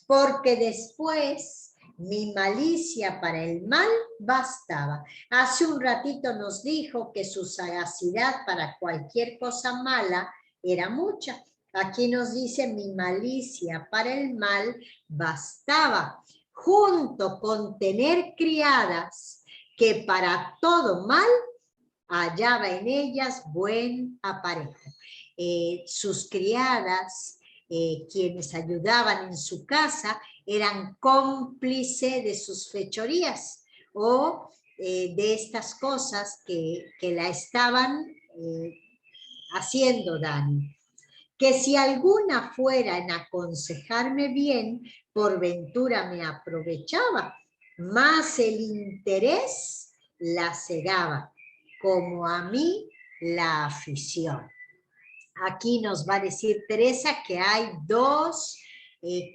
porque después mi malicia para el mal bastaba. Hace un ratito nos dijo que su sagacidad para cualquier cosa mala era mucha. Aquí nos dice, mi malicia para el mal bastaba, junto con tener criadas que para todo mal hallaba en ellas buen aparejo. Sus criadas, quienes ayudaban en su casa, eran cómplices de sus fechorías o de estas cosas que la estaban haciendo daño. Que si alguna fuera en aconsejarme bien, por ventura me aprovechaba, mas el interés la cegaba, como a mí la afición. Aquí nos va a decir Teresa que hay dos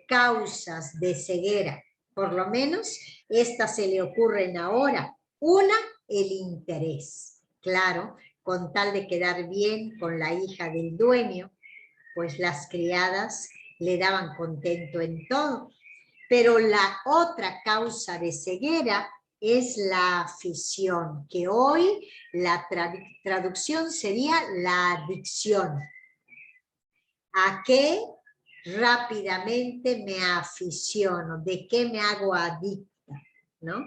causas de ceguera, por lo menos estas se le ocurren ahora. Una, el interés, claro, con tal de quedar bien con la hija del dueño, pues las criadas le daban contento en todo. Pero la otra causa de ceguera es la afición, que hoy la traducción sería la adicción. ¿A qué rápidamente me aficiono? ¿De qué me hago adicta? ¿No?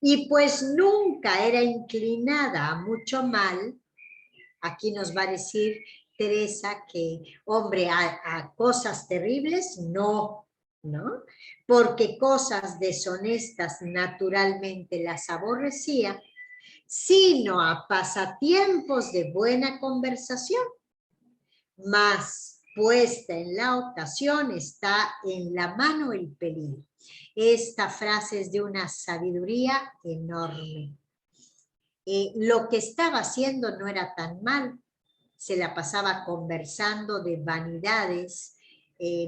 Y pues nunca era inclinada a mucho mal. Aquí nos va a decir Teresa que, hombre, a cosas terribles, no, ¿no? Porque cosas deshonestas naturalmente las aborrecía, sino a pasatiempos de buena conversación. Mas puesta en la ocasión está en la mano el peligro. Esta frase es de una sabiduría enorme. lo que estaba haciendo no era tan mal. Se la pasaba conversando de vanidades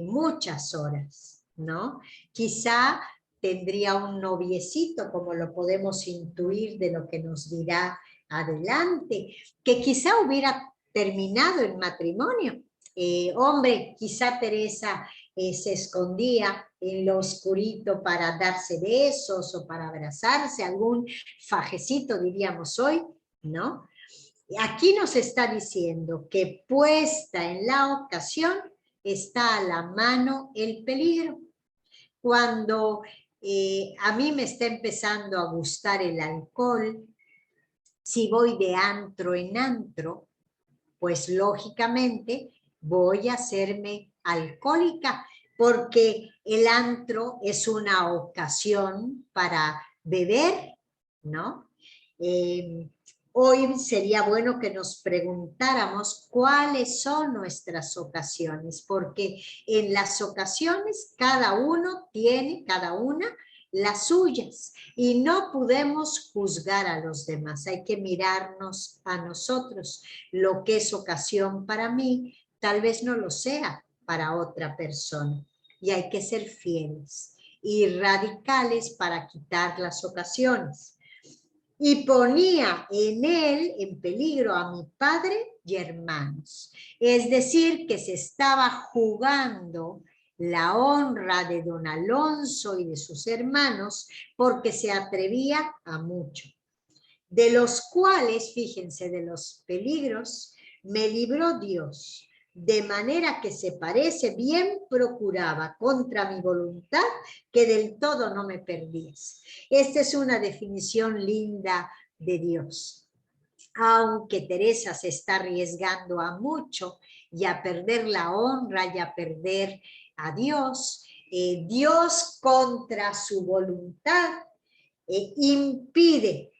muchas horas, ¿no? Quizá tendría un noviecito, como lo podemos intuir de lo que nos dirá adelante, que quizá hubiera terminado en matrimonio. Hombre, quizá Teresa se escondía en lo oscurito para darse besos o para abrazarse, algún fajecito diríamos hoy, ¿no? Aquí nos está diciendo que puesta en la ocasión está a la mano el peligro. Cuando a mí me está empezando a gustar el alcohol, si voy de antro en antro, pues lógicamente voy a hacerme alcohólica, porque el antro es una ocasión para beber, ¿no? Hoy sería bueno que nos preguntáramos cuáles son nuestras ocasiones, porque en las ocasiones cada uno tiene, cada una, las suyas, y no podemos juzgar a los demás, hay que mirarnos a nosotros. Lo que es ocasión para mí, tal vez no lo sea para otra persona, y hay que ser fieles y radicales para quitar las ocasiones. Y ponía en él en peligro a mi padre y hermanos. Es decir, que se estaba jugando la honra de don Alonso y de sus hermanos porque se atrevía a mucho. De los cuales, fíjense, de los peligros, me libró Dios, de manera que se parece bien procuraba contra mi voluntad que del todo no me perdiese. Esta es una definición linda de Dios. Aunque Teresa se está arriesgando a mucho y a perder la honra y a perder a Dios, Dios contra su voluntad impide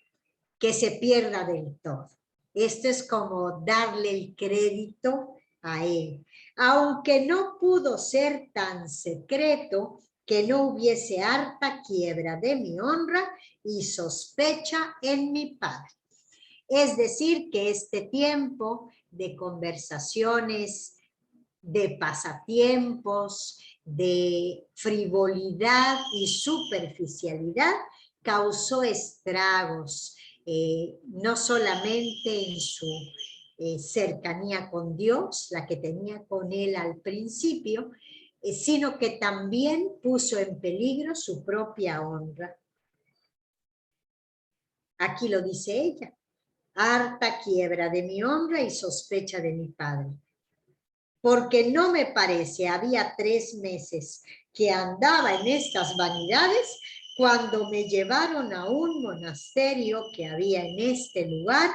que se pierda del todo. Esto es como darle el crédito a él. Aunque no pudo ser tan secreto que no hubiese harta quiebra de mi honra y sospecha en mi padre. Es decir, que este tiempo de conversaciones, de pasatiempos, de frivolidad y superficialidad, causó estragos, no solamente en su cercanía con Dios, la que tenía con él al principio, sino que también puso en peligro su propia honra. Aquí lo dice ella: harta quiebra de mi honra y sospecha de mi padre. Porque no me parece, había 3 meses que andaba en estas vanidades cuando me llevaron a un monasterio que había en este lugar,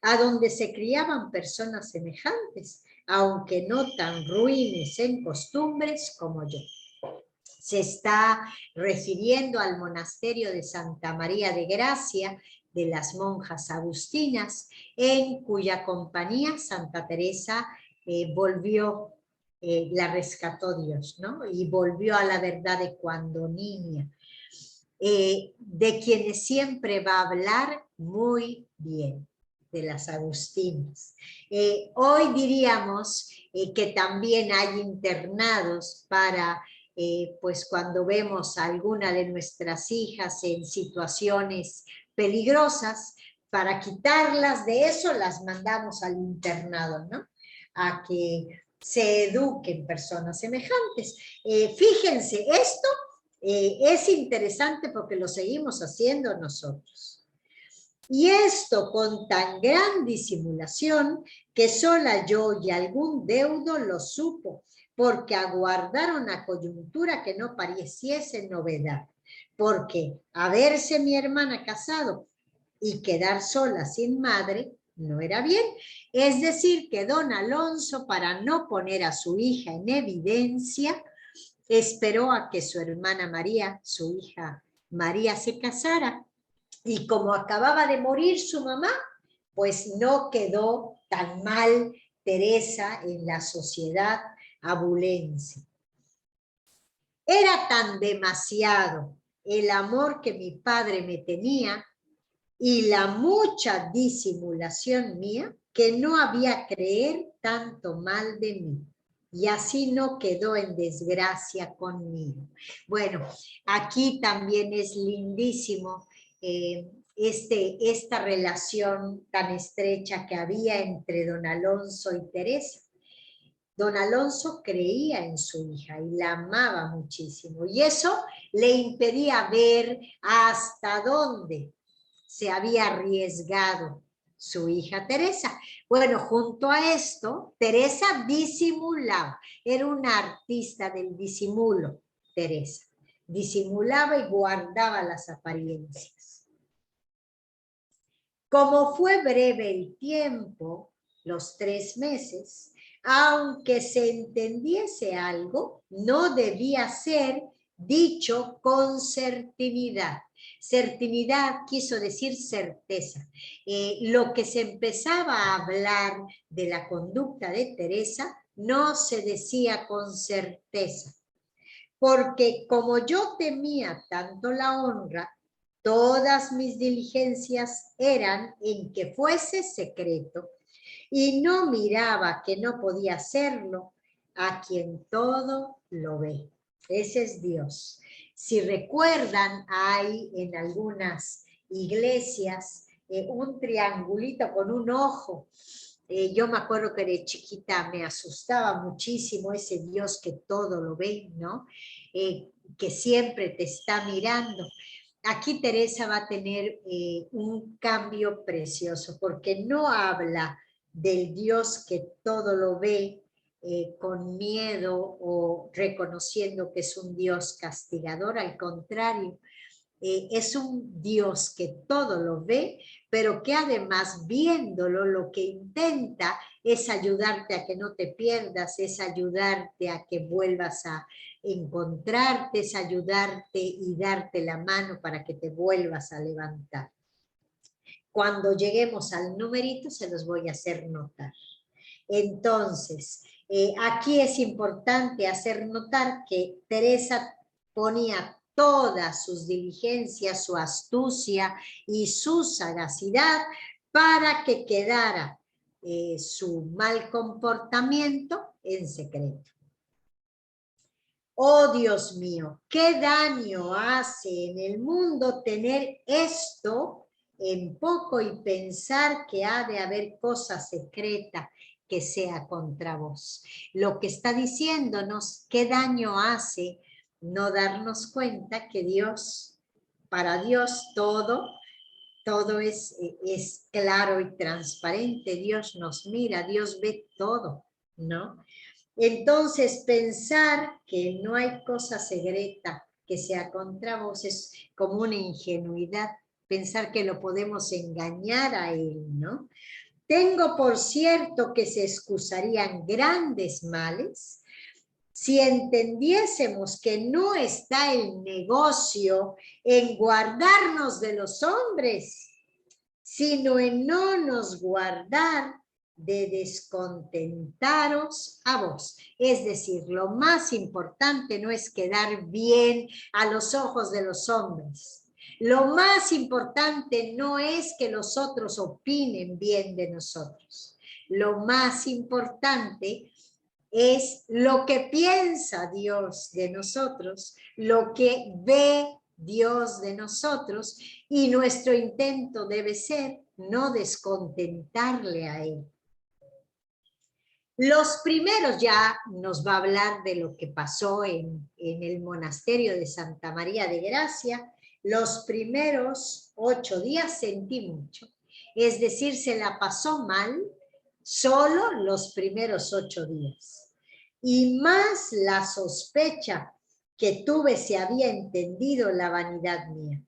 a donde se criaban personas semejantes, aunque no tan ruines en costumbres como yo. Se está refiriendo al monasterio de Santa María de Gracia, de las monjas agustinas, en cuya compañía Santa Teresa volvió, la rescató Dios, ¿no? Y volvió a la verdad de cuando niña, de quienes siempre va a hablar muy bien, de las agustinas. Hoy diríamos que también hay internados para, pues cuando vemos a alguna de nuestras hijas en situaciones peligrosas, para quitarlas de eso las mandamos al internado, ¿no? A que se eduquen personas semejantes. Fíjense, esto es interesante porque lo seguimos haciendo nosotros. Y esto con tan gran disimulación que sola yo y algún deudo lo supo, porque aguardaron la coyuntura que no pareciese novedad. Porque haberse mi hermana casado y quedar sola sin madre no era bien. Es decir, que don Alonso, para no poner a su hija en evidencia, esperó a que su hermana María, su hija María, se casara. Y como acababa de morir su mamá, pues no quedó tan mal Teresa en la sociedad abulense. Era tan demasiado el amor que mi padre me tenía y la mucha disimulación mía, que no había creer tanto mal de mí. Y así no quedó en desgracia conmigo. Bueno, aquí también es lindísimo esta relación tan estrecha que había entre don Alonso y Teresa. Don Alonso creía en su hija y la amaba muchísimo, y eso le impedía ver hasta dónde se había arriesgado su hija Teresa. Bueno, junto a esto, Teresa disimulaba, era una artista del disimulo, Teresa. Disimulaba y guardaba las apariencias. Como fue breve el tiempo, los 3 meses, aunque se entendiese algo, no debía ser dicho con certinidad. Certinidad quiso decir certeza. Lo que se empezaba a hablar de la conducta de Teresa no se decía con certeza, porque como yo temía tanto la honra, todas mis diligencias eran en que fuese secreto, y no miraba que no podía hacerlo a quien todo lo ve. Ese es Dios. Si recuerdan, hay en algunas iglesias un triangulito con un ojo. Yo me acuerdo que de chiquita me asustaba muchísimo ese Dios que todo lo ve, ¿no? Que siempre te está mirando. Aquí Teresa va a tener un cambio precioso, porque no habla del Dios que todo lo ve con miedo o reconociendo que es un Dios castigador. Al contrario, es un Dios que todo lo ve, pero que además viéndolo lo que intenta es ayudarte a que no te pierdas, es ayudarte a que vuelvas a encontrarte, es ayudarte y darte la mano para que te vuelvas a levantar. Cuando lleguemos al numerito se los voy a hacer notar. Entonces, aquí es importante hacer notar que Teresa ponía todas sus diligencias, su astucia y su sagacidad para que quedara su mal comportamiento en secreto. Oh Dios mío, qué daño hace en el mundo tener esto en poco y pensar que ha de haber cosa secreta que sea contra vos. Lo que está diciéndonos, qué daño hace no darnos cuenta que Dios, para Dios todo es claro y transparente. Dios nos mira, Dios ve todo, ¿no? Entonces, pensar que no hay cosa secreta que sea contra vos es como una ingenuidad, pensar que lo podemos engañar a él, ¿no? Tengo por cierto que se excusarían grandes males si entendiésemos que no está el negocio en guardarnos de los hombres, sino en no nos guardar de descontentaros a vos. Es decir, lo más importante no es quedar bien a los ojos de los hombres. Lo más importante no es que los otros opinen bien de nosotros. Lo más importante es lo que piensa Dios de nosotros, lo que ve Dios de nosotros, y nuestro intento debe ser no descontentarle a Él. Los primeros, ya nos va a hablar de lo que pasó en el monasterio de Santa María de Gracia. Los primeros 8 días sentí mucho, es decir, se la pasó mal solo los primeros 8 días. Y más la sospecha que tuve se había entendido la vanidad mía,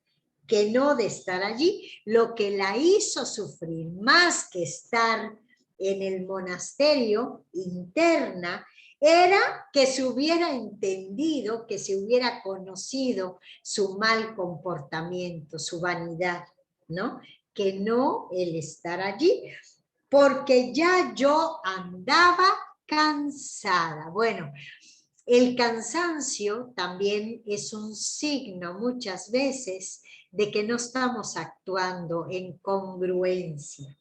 que no de estar allí, lo que la hizo sufrir más que estar en el monasterio interna, era que se hubiera entendido, que se hubiera conocido su mal comportamiento, su vanidad, ¿no? Que no el estar allí, porque ya yo andaba cansada. Bueno, El cansancio también es un signo muchas veces de que no estamos actuando en congruencia.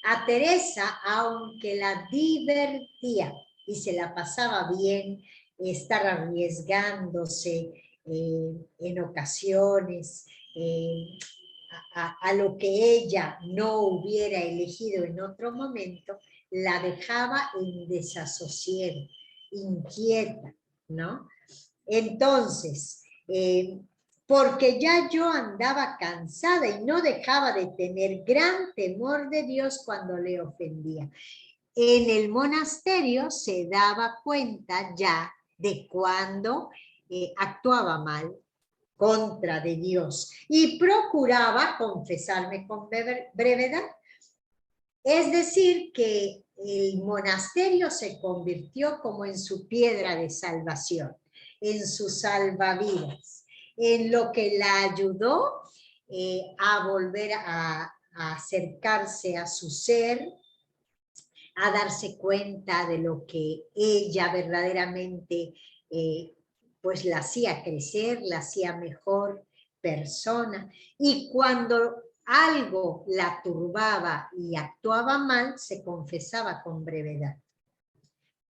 A Teresa, aunque la divertía y se la pasaba bien, estar arriesgándose en ocasiones a lo que ella no hubiera elegido en otro momento, la dejaba en desasosiego, inquieta, ¿no? Entonces, porque ya yo andaba cansada y no dejaba de tener gran temor de Dios cuando le ofendía. En el monasterio se daba cuenta ya de cuando actuaba mal contra de Dios y procuraba confesarme con brevedad. Es decir, que el monasterio se convirtió como en su piedra de salvación, en su salvavidas, en lo que la ayudó a volver a acercarse a su ser, a darse cuenta de lo que ella verdaderamente pues la hacía crecer, la hacía mejor persona. Y cuando algo la turbaba y actuaba mal, se confesaba con brevedad.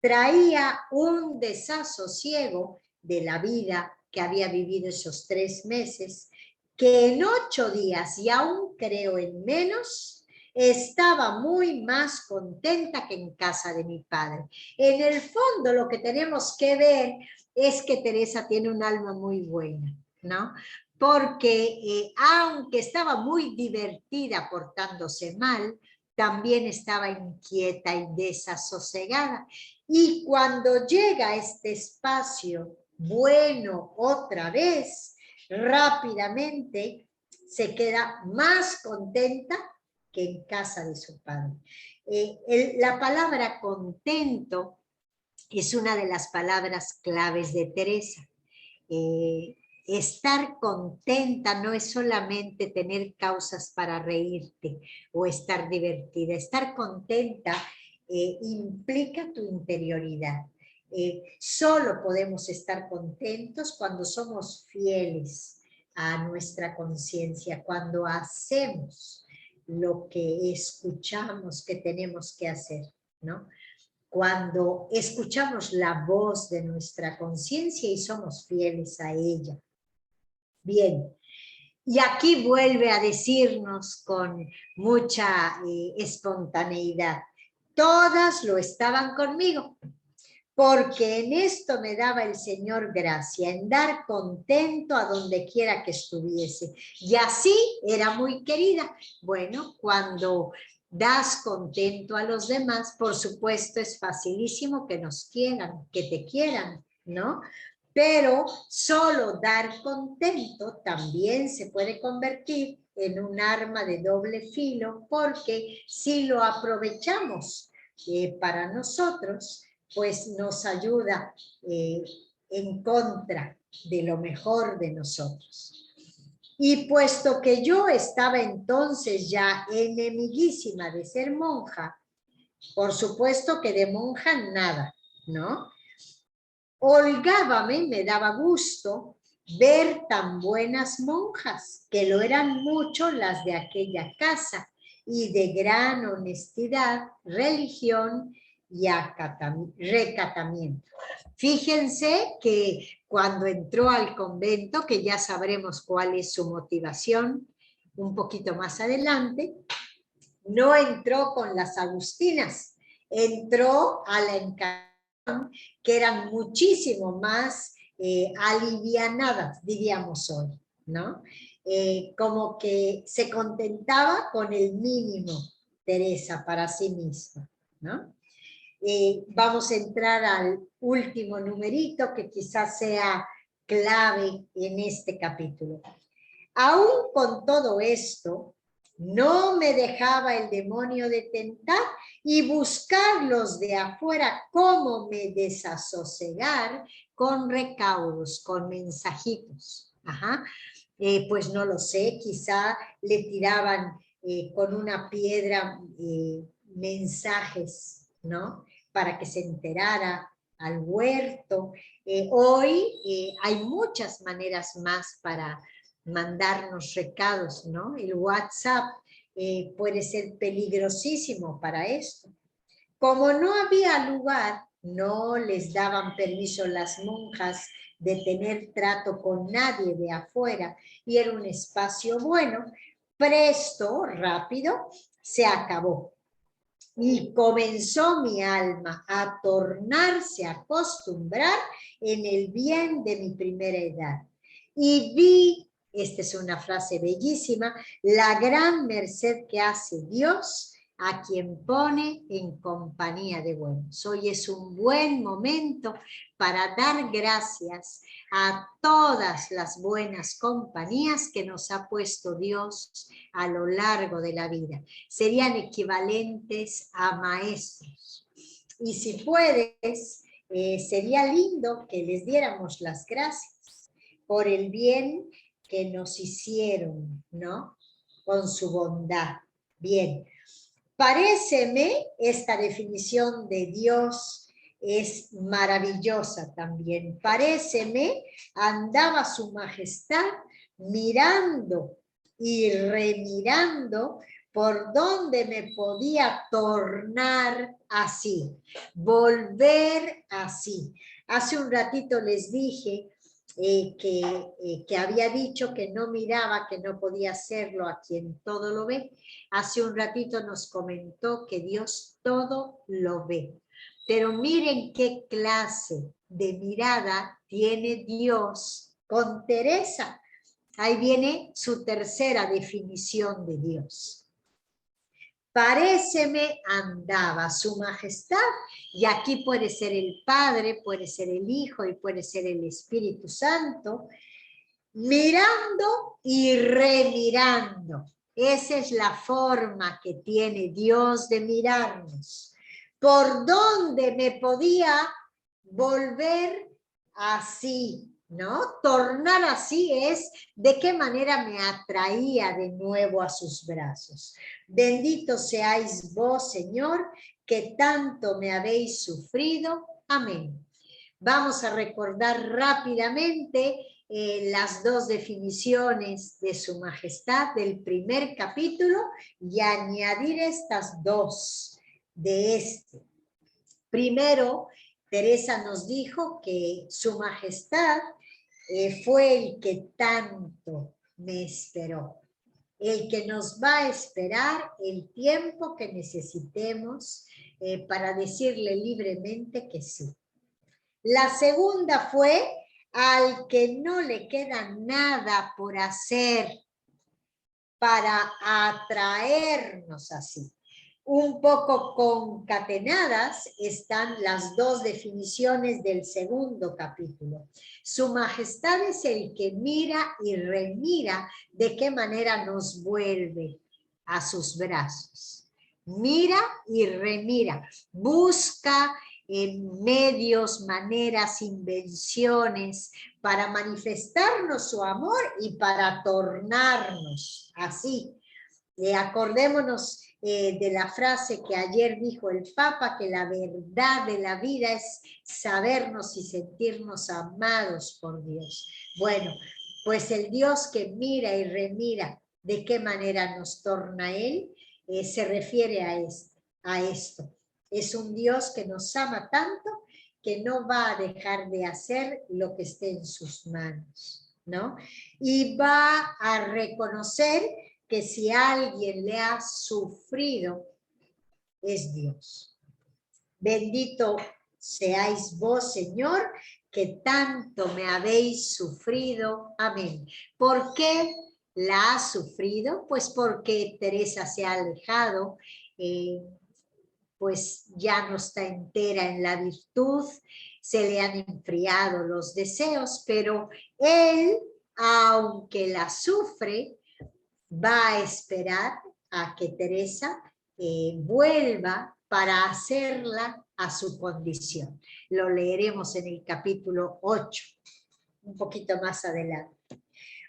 Traía un desasosiego de la vida que había vivido esos 3 meses, que en 8 días, y aún creo en menos, estaba muy más contenta que en casa de mi padre. En el fondo lo que tenemos que ver es que Teresa tiene un alma muy buena, ¿no? Porque aunque estaba muy divertida portándose mal, también estaba inquieta y desasosegada. Y cuando llega a este espacio bueno otra vez, rápidamente se queda más contenta que en casa de su padre. La palabra contento es una de las palabras claves de Teresa. Estar contenta no es solamente tener causas para reírte o estar divertida. Estar contenta implica tu interioridad. Solo podemos estar contentos cuando somos fieles a nuestra conciencia, cuando hacemos lo que escuchamos que tenemos que hacer, ¿no? Cuando escuchamos la voz de nuestra conciencia y somos fieles a ella. Bien, y aquí vuelve a decirnos con mucha espontaneidad, todas lo estaban conmigo, porque en esto me daba el Señor gracia, en dar contento a donde quiera que estuviese. Y así era muy querida. Bueno, cuando das contento a los demás, por supuesto es facilísimo que nos quieran, que te quieran, ¿no? Pero solo dar contento también se puede convertir en un arma de doble filo, porque si lo aprovechamos para nosotros, pues nos ayuda en contra de lo mejor de nosotros. Y puesto que yo estaba entonces ya enemiguísima de ser monja, por supuesto que de monja nada, ¿no? Holgábame, me daba gusto ver tan buenas monjas, que lo eran mucho las de aquella casa, y de gran honestidad, religión y recatamiento. Fíjense que cuando entró al convento, que ya sabremos cuál es su motivación un poquito más adelante, no entró con las agustinas, entró a la Encarnación, que eran muchísimo más alivianadas, diríamos hoy, ¿no? Como que se contentaba con el mínimo, Teresa, para sí misma, ¿no? Vamos a entrar al último numerito que quizás sea clave en este capítulo. Aún con todo esto, no me dejaba el demonio de tentar y buscar los de afuera cómo me desasosegar con recaudos, con mensajitos. Ajá. Pues no lo sé, quizá le tiraban con una piedra mensajes, ¿no? Para que se enterara al huerto. Hoy hay muchas maneras más para mandarnos recados, ¿no? El WhatsApp puede ser peligrosísimo para esto. Como no había lugar, no les daban permiso las monjas de tener trato con nadie de afuera, y era un espacio bueno, presto, rápido, se acabó. Y comenzó mi alma a tornarse a acostumbrar en el bien de mi primera edad. Y vi, esta es una frase bellísima, la gran merced que hace Dios a quien pone en compañía de buenos. Hoy es un buen momento para dar gracias a todas las buenas compañías que nos ha puesto Dios a lo largo de la vida. Serían equivalentes a maestros. Y si puedes, sería lindo que les diéramos las gracias por el bien que nos hicieron, ¿no? Con su bondad. Bien. Paréceme, esta definición de Dios es maravillosa también. Paréceme, andaba su majestad mirando y remirando por donde me podía tornar así, volver así. Hace un ratito les dije que había dicho que no miraba, que no podía hacerlo a quien todo lo ve. Hace un ratito nos comentó que Dios todo lo ve. Pero miren qué clase de mirada tiene Dios con Teresa. Ahí viene su tercera definición de Dios. Paréceme andaba su majestad, y aquí puede ser el Padre, puede ser el Hijo y puede ser el Espíritu Santo, mirando y remirando. Esa es la forma que tiene Dios de mirarnos. ¿Por dónde me podía volver así? ¿No? Tornar así es de qué manera me atraía de nuevo a sus brazos. Bendito seáis vos, Señor, que tanto me habéis sufrido. Amén. Vamos a recordar rápidamente las dos definiciones de su majestad del primer capítulo y añadir estas dos de este. Primero, Teresa nos dijo que su majestad fue el que tanto me esperó, el que nos va a esperar el tiempo que necesitemos para decirle libremente que sí. La segunda fue al que no le queda nada por hacer para atraernos así. Un poco concatenadas están las dos definiciones del segundo capítulo. Su majestad es el que mira y remira de qué manera nos vuelve a sus brazos. Mira y remira, busca medios, maneras, invenciones para manifestarnos su amor y para tornarnos así. Acordémonos de la frase que ayer dijo el Papa, que la verdad de la vida es sabernos y sentirnos amados por Dios. Bueno, pues el Dios que mira y remira de qué manera nos torna Él, se refiere a esto. Es un Dios que nos ama tanto que no va a dejar de hacer lo que esté en sus manos, ¿no? Y va a reconocer que si alguien le ha sufrido, es Dios. Bendito seáis vos, Señor, que tanto me habéis sufrido. Amén. ¿Por qué la ha sufrido? Pues porque Teresa se ha alejado, pues ya no está entera en la virtud, se le han enfriado los deseos, pero él, aunque la sufre, va a esperar a que Teresa vuelva para hacerla a su condición. Lo leeremos en el capítulo 8, un poquito más adelante.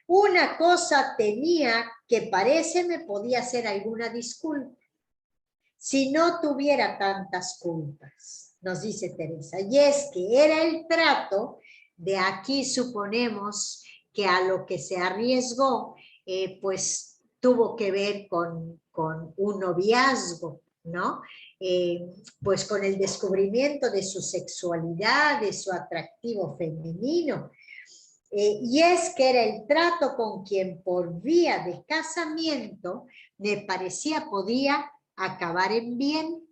Una cosa tenía que parece me podía hacer alguna disculpa, si no tuviera tantas culpas. nos dice Teresa, y es que era el trato, de aquí suponemos que a lo que se arriesgó, pues tuvo que ver con un noviazgo, ¿no? Pues con el descubrimiento de su sexualidad, de su atractivo femenino, y es que era el trato con quien por vía de casamiento me parecía podía acabar en bien,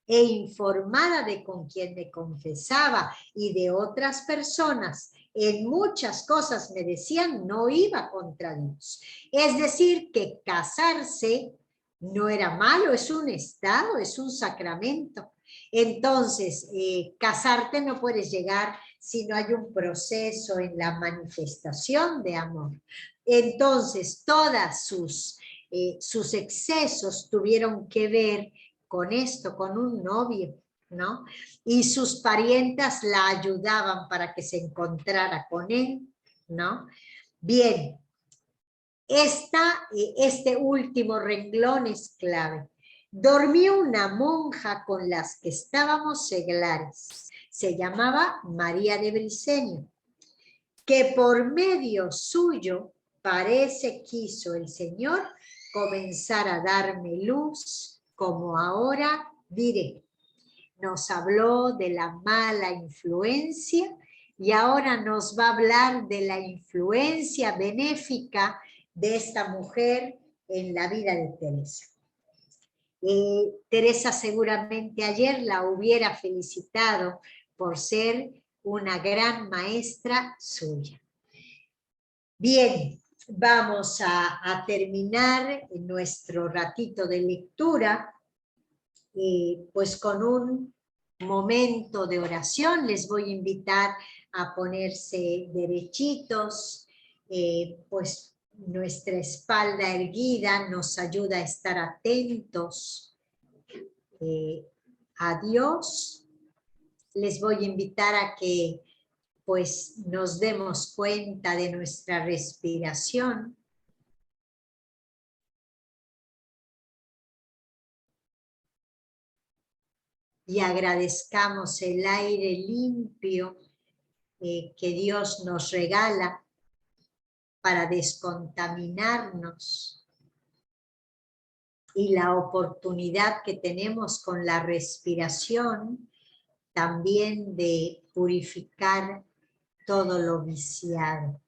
e informada de con quien me confesaba y de otras personas, en muchas cosas me decían no iba contra Dios. Es decir, que casarse no era malo, es un estado, es un sacramento. Entonces, casarte no puedes llegar si no hay un proceso en la manifestación de amor. Entonces, todas sus excesos tuvieron que ver con esto, con un novio, ¿no? Y sus parientas la ayudaban para que se encontrara con él, ¿no? Bien, este último renglón es clave. Dormía una monja con las que estábamos seglares. Se llamaba María de Briceño, que por medio suyo parece quiso el Señor comenzar a darme luz, como ahora diré. Nos habló de la mala influencia y ahora nos va a hablar de la influencia benéfica de esta mujer en la vida de Teresa. Teresa seguramente ayer la hubiera felicitado por ser una gran maestra suya. Bien, vamos a terminar nuestro ratito de lectura pues con un momento de oración. Les voy a invitar a ponerse derechitos, pues nuestra espalda erguida nos ayuda a estar atentos a Dios. Les voy a invitar a que pues nos demos cuenta de nuestra respiración. Y agradezcamos el aire limpio que Dios nos regala para descontaminarnos, y la oportunidad que tenemos con la respiración también de purificar todo lo viciado.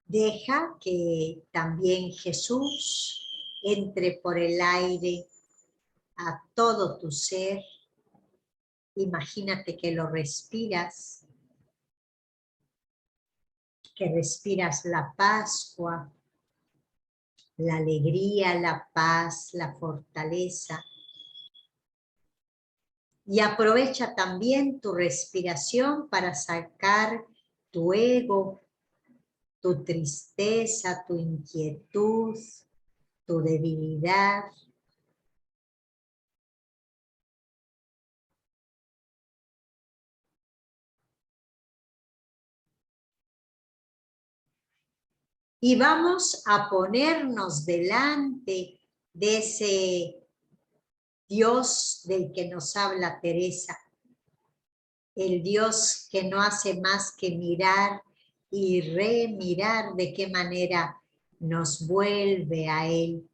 Deja que también Jesús entre por el aire a todo tu ser. Imagínate que lo respiras, que respiras la Pascua, la alegría, la paz, la fortaleza. Y aprovecha también tu respiración para sacar tu ego, tu tristeza, tu inquietud, tu debilidad. Y vamos a ponernos delante de ese Dios del que nos habla Teresa, el Dios que no hace más que mirar y remirar de qué manera nos vuelve a Él,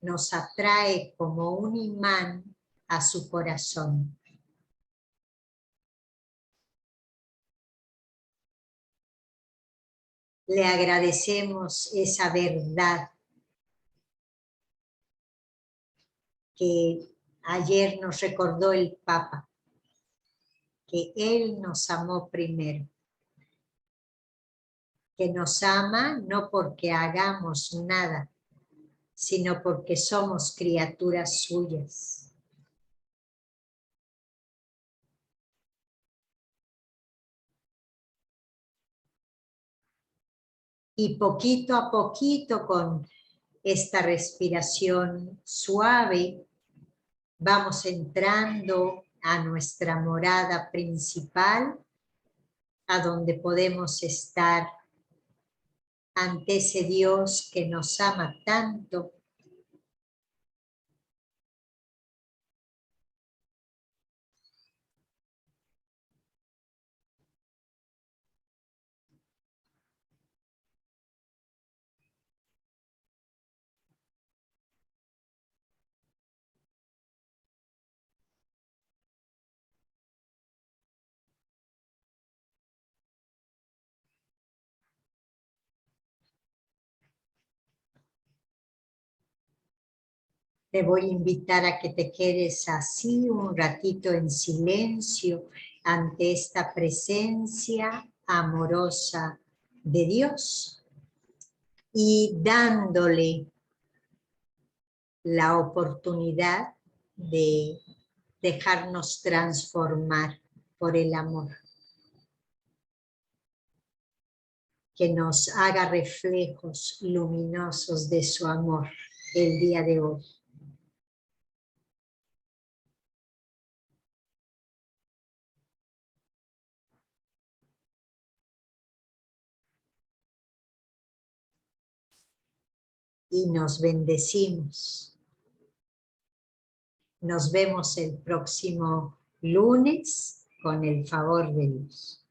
nos atrae como un imán a su corazón. Le agradecemos esa verdad que ayer nos recordó el Papa, que Él nos amó primero, que nos ama no porque hagamos nada, sino porque somos criaturas suyas. Y poquito a poquito, con esta respiración suave, vamos entrando a nuestra morada principal, a donde podemos estar ante ese Dios que nos ama tanto. Te voy a invitar a que te quedes así un ratito en silencio ante esta presencia amorosa de Dios y dándole la oportunidad de dejarnos transformar por el amor, que nos haga reflejos luminosos de su amor el día de hoy. Y nos bendecimos. Nos vemos el próximo lunes con el favor de Dios.